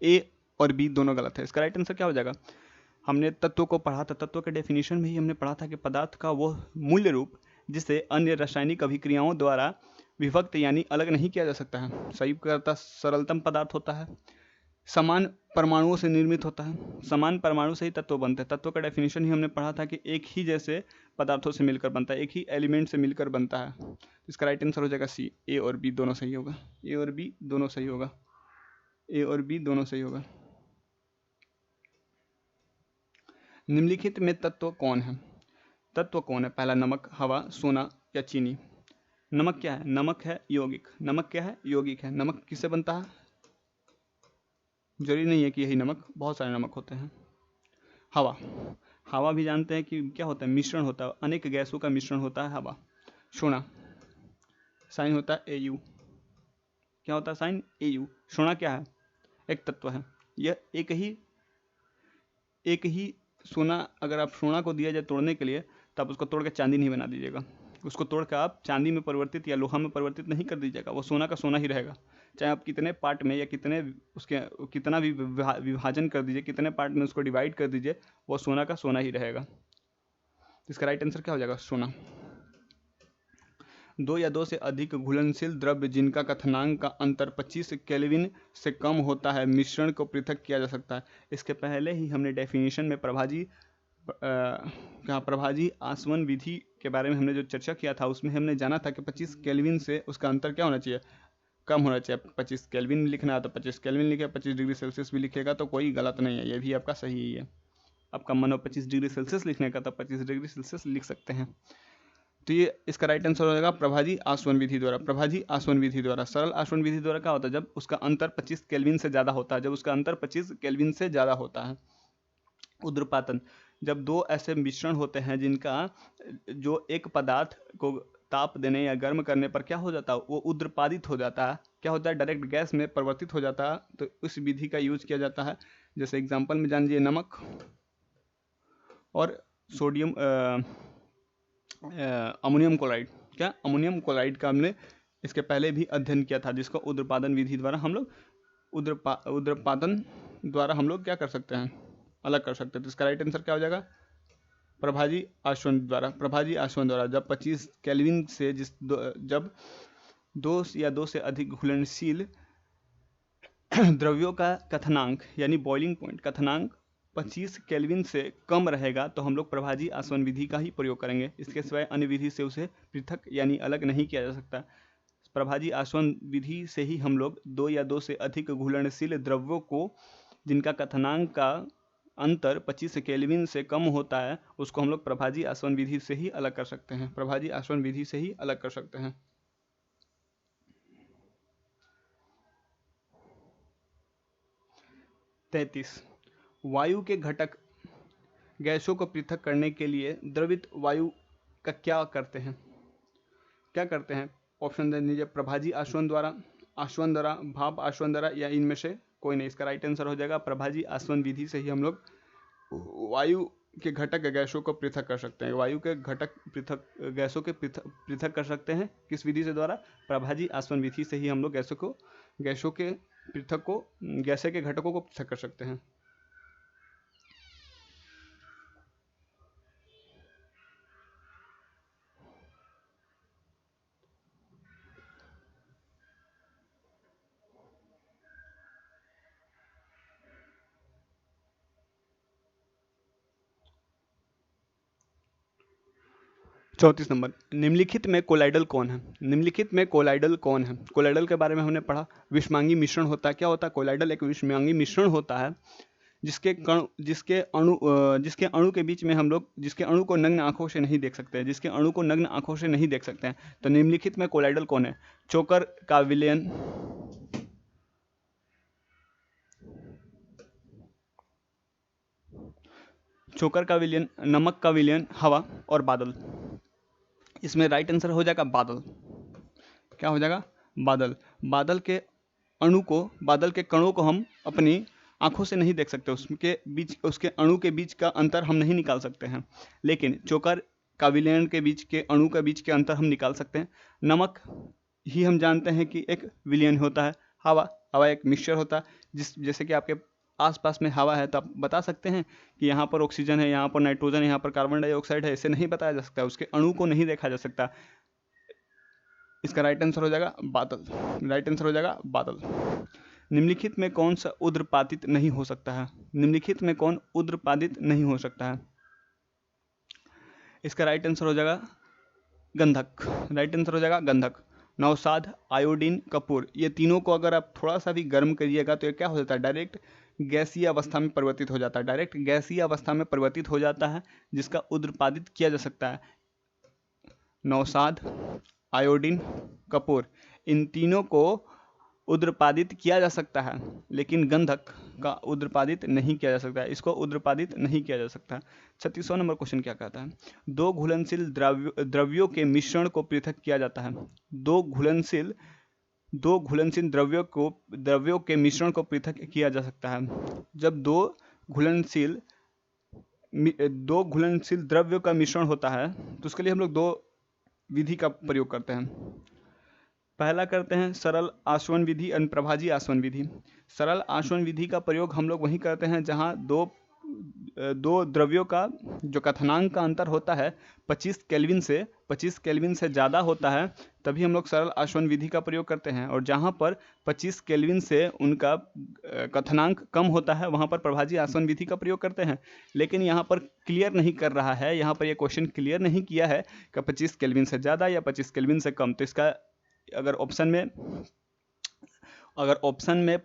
ए और बी दोनों गलत है। इसका राइट आंसर क्या हो जाएगा? हमने तत्व को पढ़ा था, तत्व के डेफिनेशन में ही हमने पढ़ा था कि पदार्थ का वो मूल्य रूप जिसे अन्य रासायनिक अभिक्रियाओं द्वारा विभक्त यानी अलग नहीं किया जा सकता है। संयुक्त सरलतम पदार्थ होता है। समान परमाणुओं से निर्मित होता है। समान परमाणु से ही तत्व बनते हैं। तत्व का डेफिनेशन ही हमने पढ़ा था कि एक ही जैसे पदार्थों से मिलकर बनता है, एक ही एलिमेंट से मिलकर बनता है। इसका राइट आंसर हो जाएगा सी, ए और बी दोनों सही होगा। ए और बी दोनों सही होगा। ए और बी दोनों सही होगा। निम्नलिखित में तत्व कौन है? तत्व कौन है? पहला नमक, हवा, सोना या चीनी। नमक क्या है? नमक है यौगिक। नमक क्या है? यौगिक है। नमक किससे बनता है? जरूरी नहीं है कि यही नमक, बहुत सारे नमक होते हैं। हवा, हवा भी जानते हैं कि क्या होता है? मिश्रण होता है, अनेक गैसों का मिश्रण होता है हवा। सोना, साइन होता है Au। क्या होता है साइन? Au। सोना क्या है? एक तत्व है। यह एक ही सोना, अगर आप सोना को दिया जाए तोड़ने के लिए, तो आप उसको तोड़ के चांदी नहीं बना दीजिएगा। उसको तोड़ कर आप चांदी में परिवर्तित या लोहा में परिवर्तित नहीं कर दीजिएगा। वो सोना का सोना ही रहेगा। चाहे आप कितने पार्ट में या कितना भी विभाजन कर दीजिए, कितने पार्ट में उसको डिवाइड कर दीजिए, वो सोना का सोना ही रहेगा। इसका राइट आंसर क्या हो जाएगा? सोना। दो या दो से अधिक घुलनशील द्रव्य जिनका कथनांक का अंतर 25 केल्विन से कम होता है, मिश्रण को पृथक किया जा सकता है। इसके पहले ही हमने डेफिनेशन में प्रभाजी आसवन विधि के बारे में हमने जो चर्चा किया था, उसमें हमने जाना था कि 25 केल्विन से उसका अंतर क्या होना चाहिए? कम होना चाहिए। 25 केल्विन लिखना है तो 25 केल्विन लिखे, 25 डिग्री सेल्सियस भी लिखेगा तो कोई गलत नहीं है, ये भी आपका सही ही है। आपका मन हो 25 डिग्री सेल्सियस लिखने का तो 25 डिग्री सेल्सियस लिख सकते हैं। तो ये इसका राइट आंसर हो जाएगा प्रभाजी आसवन विधि द्वारा। प्रभाजी आसवन विधि द्वारा। सरल आसवन विधि द्वारा क्या होता है? जब उसका अंतर 25 केल्विन से ज़्यादा होता है। जब उसका अंतर 25 केल्विन से ज़्यादा होता है। उद्रपातन, जब दो ऐसे मिश्रण होते हैं जिनका जो एक पदार्थ को ताप देने या गर्म करने पर क्या हो जाता है? वो उद्रपादित हो जाता है। क्या होता है? डायरेक्ट गैस में परिवर्तित हो जाता है। तो उस विधि का यूज किया जाता है। जैसे एग्जाम्पल में जान लीजिए नमक और सोडियम अमोनियम क्लोराइड। क्या? अमोनियम क्लोराइड का हमने इसके पहले भी अध्ययन किया था, जिसको उद्रपादन विधि द्वारा हम लोग उद्रपादन द्वारा हम लोग क्या कर सकते हैं? अलग कर सकते हैं। तो इसका राइट आंसर क्या हो जाएगा? प्रभाजी आसवन द्वारा। प्रभाजी आसवन द्वारा जब 25 केल्विन से जब दो या दो से अधिक घुलनशील द्रव्यों का कथनांक यानी बॉइलिंग पॉइंट कथनांक 25 केल्विन से कम रहेगा तो हम लोग प्रभाजी आसवन विधि का ही प्रयोग करेंगे। इसके सिवाय अन्य विधि से उसे पृथक यानी अलग नहीं किया जा सकता। प्रभाजी आसवन विधि से ही हम लोग दो या दो से अधिक घुलनशील द्रव्यों को जिनका कथनांक का अंतर 25 केल्विन से कम होता है, उसको हम लोग प्रभाजी आसवन विधि से ही अलग कर सकते हैं। प्रभाजी आसवन विधि से ही अलग कर सकते हैं। 33 वायु के घटक गैसों को पृथक करने के लिए द्रवित वायु का क्या करते हैं? क्या करते हैं? ऑप्शन दे दीजिए। प्रभाजी आसवन द्वारा, भाप आसवन द्वारा या इनमें से कोई नहीं। इसका राइट आंसर हो जाएगा प्रभाजी आसवन विधि से ही हम लोग वायु के घटक गैसों को पृथक कर सकते हैं। वायु के घटक गैसों के पृथक कर सकते हैं। किस विधि से द्वारा? प्रभाजी आसवन विधि से ही हम लोग गैसों के गैसे के घटकों को पृथक कर सकते हैं। चौंतीस नंबर, निम्नलिखित में कोलाइडल कौन है? निम्नलिखित में कोलाइडल कौन है? कोलाइडल के बारे में हमने पढ़ा। विषमांगी मिश्रण होता है। क्या होता है? कोलाइडल एक विषमांगी मिश्रण होता है जिसके अणु के बीच में हम लोग जिसके अणु को नग्न आंखों से नहीं देख सकते हैं। जिसके अणु को नग्न आंखों से नहीं देख सकते हैं। तो निम्नलिखित में कोलाइडल कौन है? चोकर का विलयन, नमक का विलयन, हवा और बादल। इसमें राइट आंसर हो जाएगा बादल। क्या हो जाएगा? बादल। बादल के कणों को हम अपनी आंखों से नहीं देख सकते। उसके अणु के बीच का अंतर हम नहीं निकाल सकते हैं, लेकिन चोकर का विलयन के बीच के अणु के बीच के अंतर हम निकाल सकते हैं। नमक ही हम जानते हैं कि एक विलयन होता है। हवा एक मिक्सचर होता है। जैसे कि आपके आसपास में हवा है तो आप बता सकते हैं कि यहाँ पर ऑक्सीजन है, यहाँ पर नाइट्रोजन है, यहाँ पर कार्बन डाइऑक्साइड है। ऐसे नहीं बताया जा सकता। उसके अणु को नहीं देखा जा सकता। इसका राइट आंसर हो जाएगा बादल। राइट आंसर हो जाएगा बादल। निम्नलिखित में कौन सा उर्ध्वपादित नहीं हो सकता है? निम्नलिखित में कौन उर्ध्वपादित नहीं हो सकता है? इसका राइट आंसर हो जाएगा गंधक। राइट आंसर हो जाएगा गंधक। नौसाद, आयोडीन, कपूर, ये तीनों को अगर आप थोड़ा सा भी गर्म करिएगा तो ये क्या हो जाता है, डायरेक्ट गैसीय अवस्था में परिवर्तित हो जाता है। डायरेक्ट गैसीय अवस्था में परिवर्तित हो जाता है, जिसका उर्ध्वपादित किया जा सकता है। नौसाद, आयोडीन, कपूर, इन तीनों को उर्ध्वपादित किया जा सकता है, लेकिन गंधक का उर्ध्वपादित नहीं किया जा सकता है। इसको उर्ध्वपादित नहीं किया जा सकता। 36वां नंबर क्वेश्चन क्या कहता है? दो घुलनशील द्रव्यों के मिश्रण को पृथक किया जाता है। दो घुलनशील द्रव्यों के मिश्रण को पृथक किया जा सकता है। जब दो घुलनशील द्रव्यों का मिश्रण होता है तो उसके लिए हम लोग दो विधि का प्रयोग करते हैं। पहला करते हैं सरल आसवन विधि, प्रभाजी आसवन विधि। सरल आसवन विधि का प्रयोग हम लोग वहीं करते हैं जहां दो द्रव्यों का जो कथनांक का अंतर होता है 25 केल्विन से ज़्यादा होता है, तभी हम लोग सरल आसवन विधि का प्रयोग करते हैं। और जहां पर 25 केल्विन से उनका कथनांक कम होता है वहां पर प्रभाजी आसवन विधि का प्रयोग करते हैं। लेकिन यहाँ पर क्लियर नहीं कर रहा है, यहाँ पर ये क्वेश्चन क्लियर नहीं किया है कि 25 केल्विन से ज़्यादा या 25 केल्विन से कम। तो इसका अगर ऑप्शन में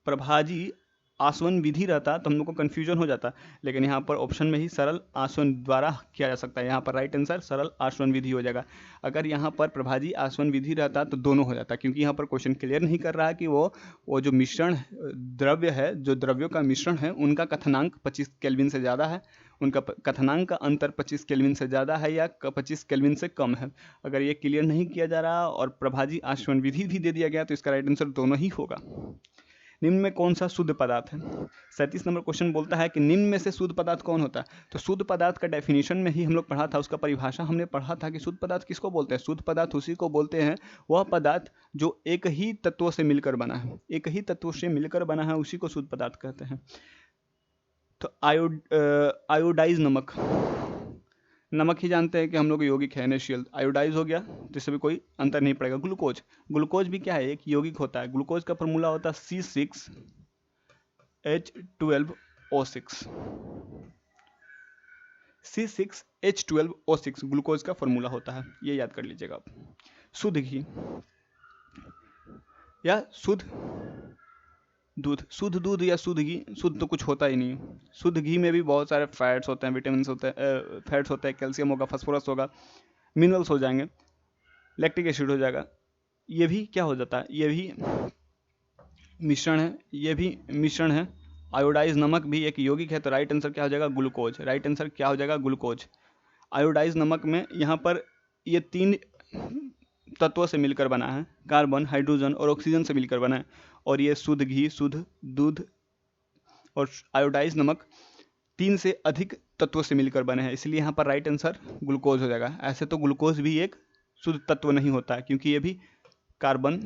प्रभाजी आसवन विधि रहता तो हम लोग को कन्फ्यूजन हो जाता, लेकिन यहाँ पर ऑप्शन में ही सरल आसवन द्वारा किया जा सकता है। यहाँ पर राइट आंसर सरल आसवन विधि हो जाएगा। अगर यहाँ पर प्रभाजी आसवन विधि रहता तो दोनों हो जाता, क्योंकि यहाँ पर क्वेश्चन क्लियर नहीं कर रहा है कि वो जो मिश्रण द्रव्य है, जो द्रव्यों का मिश्रण है, उनका कथनांक 25 केल्विन से ज़्यादा है, उनका कथनांक का अंतर 25 केल्विन से ज़्यादा है या 25 केल्विन से कम है। अगर ये क्लियर नहीं किया जा रहा और प्रभाजी आसवन विधि भी दे दिया गया तो इसका राइट आंसर दोनों ही होगा। निम्न में कौन सा शुद्ध पदार्थ है? 37 नंबर क्वेश्चन बोलता है कि निम्न में से शुद्ध पदार्थ कौन होता है? तो शुद्ध पदार्थ का डेफिनेशन में ही हम लोग पढ़ा था, उसका परिभाषा हमने पढ़ा था कि शुद्ध पदार्थ किसको बोलते हैं। शुद्ध पदार्थ उसी को बोलते हैं वह पदार्थ जो एक ही तत्वों से मिलकर बना है, एक ही तत्वों से मिलकर बना है, उसी को शुद्ध पदार्थ कहते हैं। तो आयोडाइज नमक ही जानते हैं कि हम लोग यौगिक है, NaCl। आयोडाइज हो गया तो इससे भी कोई अंतर नहीं पड़ेगा। ग्लूकोज भी क्या है, एक यौगिक होता है। ग्लूकोज का फॉर्मूला होता है C6H12O6। C6H12O6 ग्लूकोज का फॉर्मूला होता है, ये याद कर लीजिएगा आप। शुद्ध घी या शुद्ध दूध या शुद्ध घी, शुद्ध तो कुछ होता ही नहीं। शुद्ध घी में भी बहुत सारे फैट्स होते हैं, विटामिन होते हैं, फैट्स होते हैं, कैल्शियम होगा, फास्फोरस होगा, मिनरल्स हो जाएंगे, लैक्टिक एसिड हो जाएगा। ये भी क्या हो जाता है, ये भी मिश्रण है। आयोडाइज नमक भी एक यौगिक है, तो राइट आंसर क्या हो जाएगा, ग्लूकोज। राइट आंसर क्या हो जाएगा, ग्लूकोज। आयोडाइज नमक में यहाँ पर ये 3 तत्वों से मिलकर बना है, कार्बन, हाइड्रोजन और ऑक्सीजन से मिलकर बना है। और ये शुद्ध घी, शुद्ध दूध और आयोडाइज नमक 3 से अधिक तत्वों से मिलकर बने हैं, इसलिए यहाँ पर राइट आंसर ग्लूकोज हो जाएगा। ऐसे तो ग्लूकोज भी एक शुद्ध तत्व नहीं होता है, क्योंकि ये भी कार्बन,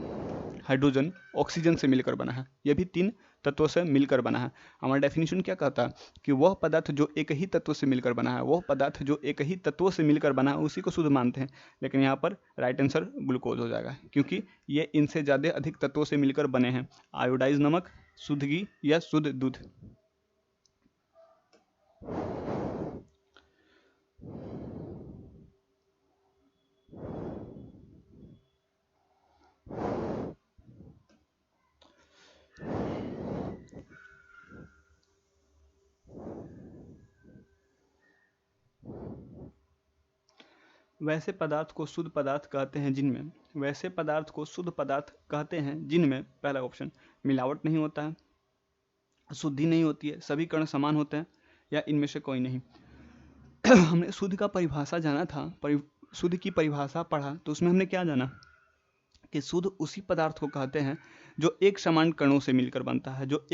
हाइड्रोजन, ऑक्सीजन से मिलकर बना है, ये भी 3 तत्वों से मिलकर बना है। हमारा डेफिनेशन क्या कहता है कि वह पदार्थ जो एक ही तत्व से मिलकर बना है, उसी को शुद्ध मानते हैं। लेकिन यहाँ पर राइट आंसर ग्लूकोज हो जाएगा, क्योंकि ये इनसे ज़्यादा अधिक तत्वों से मिलकर बने हैं। आयोडाइज नमक, शुद्ध घी या शुद्ध दूध। वैसे पदार्थ को शुद्ध पदार्थ कहते हैं जिनमें पहला ऑप्शन मिलावट नहीं होता है, शुद्धि नहीं होती है, सभी कण समान होते हैं, या इनमें से कोई नहीं। हमने शुद्ध का परिभाषा जाना था, शुद्ध की परिभाषा पढ़ा, तो उसमें हमने क्या जाना कि शुद्ध उसी पदार्थ को कहते हैं जो एक समान कणों से मिलकर बनता है, तो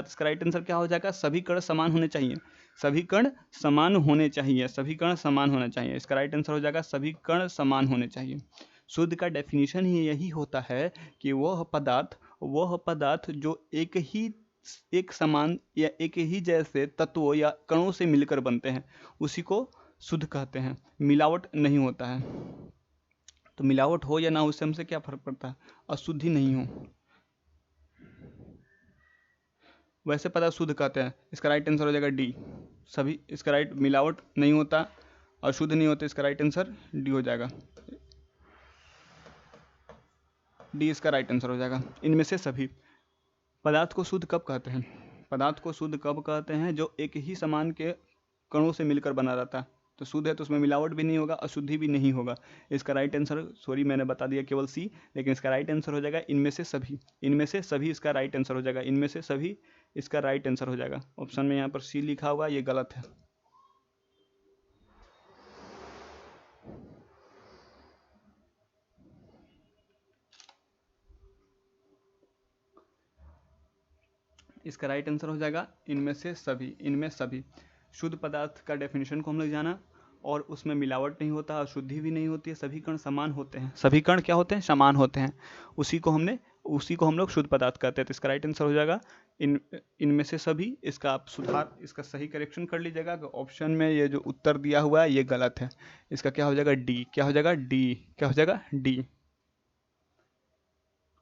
इसका राइट आंसर क्या हो जाएगा, सभी कण समान होने चाहिए। इसका राइट आंसर हो जाएगा सभी कण समान होने चाहिए। शुद्ध का डेफिनेशन ही यही होता है कि वह पदार्थ जो एक समान या एक ही जैसे तत्वों या कणों से मिलकर बनते हैं, उसी को शुद्ध कहते हैं। मिलावट नहीं होता है। तो मिलावट हो या ना हो उससे हमसे क्या फर्क पड़ता है, अशुद्धि नहीं हो। वैसे पदार्थ शुद्ध कहते हैं, इसका राइट आंसर हो जाएगा डी सभी। इसका राइट, मिलावट नहीं होता, अशुद्ध नहीं होते, इसका राइट आंसर डी हो जाएगा। डी इसका राइट आंसर हो जाएगा, इनमें से सभी। पदार्थ को शुद्ध कब कहते हैं, पदार्थ को शुद्ध कब कहते हैं, जो एक ही समान के कणों से मिलकर बना रहता है। तो शुद्ध है तो उसमें मिलावट भी नहीं होगा, अशुद्धि भी नहीं होगा। इसका राइट आंसर, सॉरी मैंने बता दिया केवल सी, लेकिन इसका राइट आंसर हो जाएगा इनमें से सभी। इनमें से सभी इसका राइट आंसर हो जाएगा, इनमें से सभी इसका राइट आंसर हो जाएगा। ऑप्शन में यहाँ पर सी लिखा हुआ, ये गलत है। इसका राइट आंसर हो जाएगा इनमें से सभी, इनमें सभी। शुद्ध पदार्थ का डेफिनेशन को हम लोग जाना, और उसमें मिलावट नहीं होता, अशुद्धि भी नहीं होती है, सभी कण समान होते हैं। सभी कण क्या होते हैं, समान होते हैं। उसी को हम लोग शुद्ध पदार्थ कहते हैं। तो इसका राइट आंसर हो जाएगा इनमें से सभी। इसका आप सुधार, इसका सही करेक्शन कर लीजिएगा। ऑप्शन में ये जो उत्तर दिया हुआ है ये गलत है। इसका क्या हो जाएगा, डी। क्या हो जाएगा, डी। क्या हो जाएगा, डी।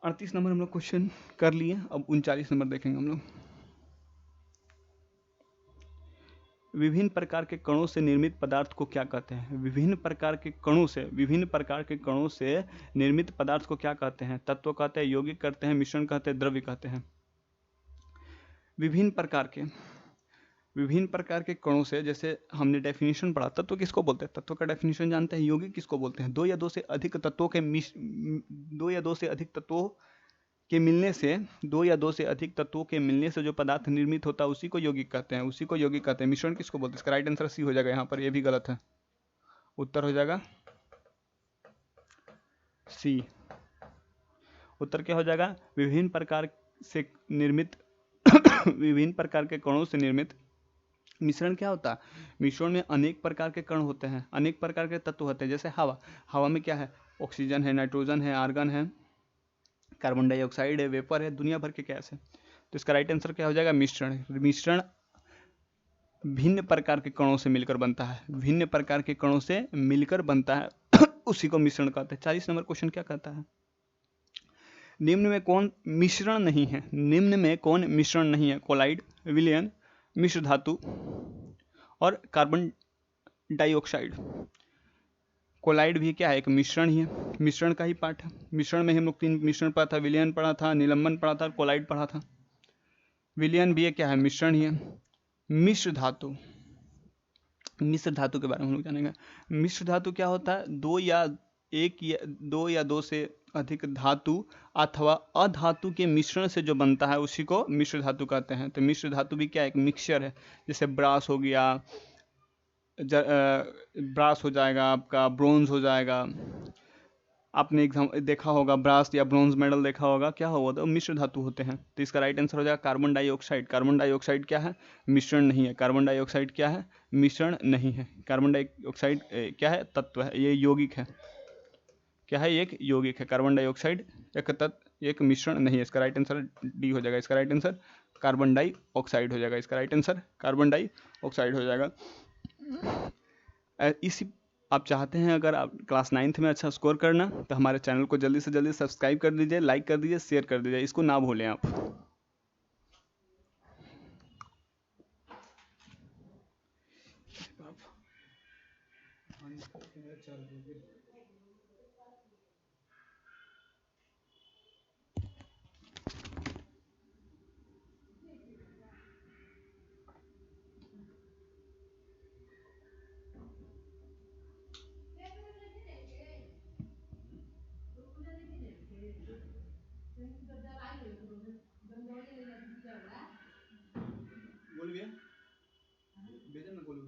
38 नंबर हम लोग क्वेश्चन कर लिए। अब 39 नंबर देखेंगे हम लोग। विभिन्न प्रकार के कणों से निर्मित पदार्थ को क्या कहते हैं, विभिन्न प्रकार के कणों से निर्मित पदार्थ को क्या कहते हैं। तत्व कहते हैं, यौगिक कहते हैं, मिश्रण कहते हैं, द्रव्य कहते हैं। विभिन्न प्रकार के कणों से, जैसे हमने डेफिनेशन पढ़ा, तत्व किसको बोलते हैं, तत्व का डेफिनेशन जानते हैं। यौगिक किसको बोलते हैं, दो या दो से अधिक तत्वों के मिलने से जो पदार्थ निर्मित होता है उसी को यौगिक कहते हैं, मिश्रण किसको बोलते हैं। इसका राइट आंसर सी हो जाएगा, यहाँ पर ये भी गलत है। उत्तर हो जाएगा सी। उत्तर क्या हो जाएगा, विभिन्न प्रकार के कणों से निर्मित मिश्रण क्या होता है। मिश्रण में अनेक प्रकार के कण होते हैं, अनेक प्रकार के तत्व होते हैं। जैसे हवा में क्या है, ऑक्सीजन है, नाइट्रोजन है, आर्गन है, कार्बन डाइऑक्साइड है, वेपर है, दुनिया भर के गैस है। तो इसका राइट आंसर क्या हो जाएगा, मिश्रण भिन्न प्रकार के कणों से मिलकर बनता है, उसी को मिश्रण कहते हैं। 40 नंबर क्वेश्चन क्या कहता है, निम्न में कौन मिश्रण नहीं है। कोलाइड, विलयन, मिश्र धातु और कार्बन डाइऑक्साइड। कोलाइड भी क्या है, एक मिश्रण ही है, मिश्रण का ही पार्ट है। मिश्रण में हम लोग 3 मिश्रण पढ़ा था, विलयन पढ़ा था, निलंबन पढ़ा था, कोलाइड पढ़ा था। विलयन भी क्या है, मिश्रण ही है। मिश्र धातु के बारे में हम लोग जानेंगे। मिश्र धातु क्या होता है, दो या दो से अधिक धातु अथवा अधातु के मिश्रण से जो बनता है उसी को मिश्र धातु कहते हैं। तो मिश्र धातु भी क्या, एक मिक्सचर है। जैसे ब्रास हो गया, ब्रास हो जाएगा आपका, ब्रोंज हो जाएगा। आपने एग्जाम देखा होगा, ब्रास या ब्रोंज मेडल देखा होगा, क्या होगा, तो मिश्र धातु होते हैं। तो इसका राइट आंसर हो जाएगा कार्बन डाइऑक्साइड। कार्बन डाइऑक्साइड क्या है, मिश्रण नहीं है। कार्बन डाइऑक्साइड क्या है, मिश्रण नहीं है। कार्बन डाइऑक्साइड क्या है, तत्व है, ये यौगिक है। क्या है, एक यौगिक है। कार्बन डाइऑक्साइड एक तत्व, एक मिश्रण नहीं है। इसका राइट आंसर डी हो जाएगा। इसका राइट आंसर कार्बन डाइऑक्साइड हो जाएगा। इसका राइट आंसर कार्बन डाइऑक्साइड हो जाएगा। इसी आप चाहते हैं अगर आप क्लास 9th में अच्छा स्कोर करना, तो हमारे चैनल को जल्दी से जल्दी सब्सक्राइब कर दीजिए, लाइक कर दीजिए, शेयर कर दीजिए, इसको ना भूलें आप। बोल भैया, भेजन ना, बोलू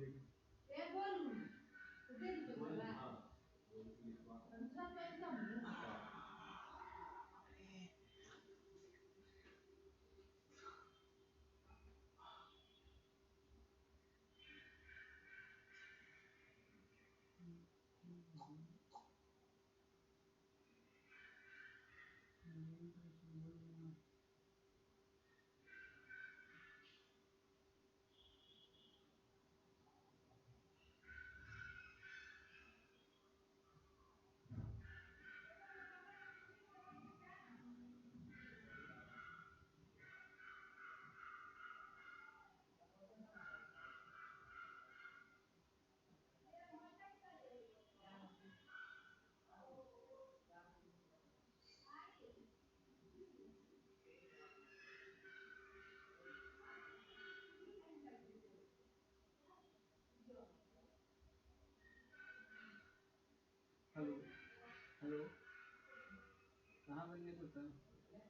रहता है।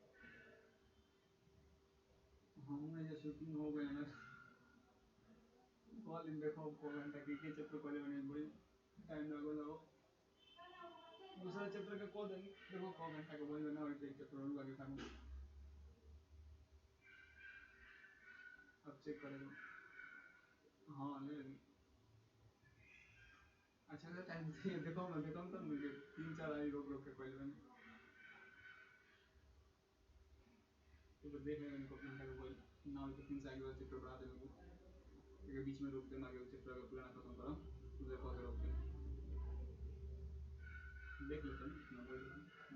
हमने जो शूटिंग हो गया ना कॉल इन देखो को घंटा के चैप्टर पहले मैंने बड़ी टाइम लगो दूसरा चैप्टर का कोड देखो को घंटा के बोल बना और एक चैप्टर और आगे खाना अब चेक करेगा। हाँ ले अच्छा सा टाइम देखो तो मुझे 3-4 आई रोक रोक के पहले मैंने तो देख लेंगे इनको घंटा का बोल ना तो 3 से आगे वाला चैप्टर बढ़ा देंगे क्योंकि बीच में रोक देना आगे चैप्टर का पूरा खत्म करो तो देखो आगे रोक देना देख लेते हैं कितना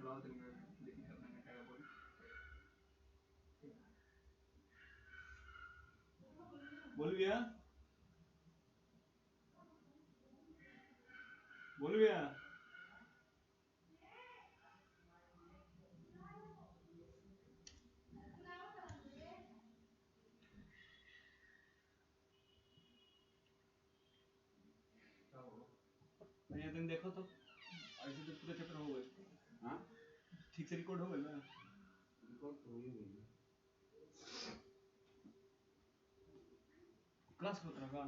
बढ़ा देंगे लेकिन कितना घंटा का बोल बोल भैया बोल भैया भैया तुम देखो तो ऐसे तो पूरा चैप्टर हो गए। हाँ ठीक से रिकॉर्ड हो गया ना रिकॉर्ड तो ही गई क्लास होता रहा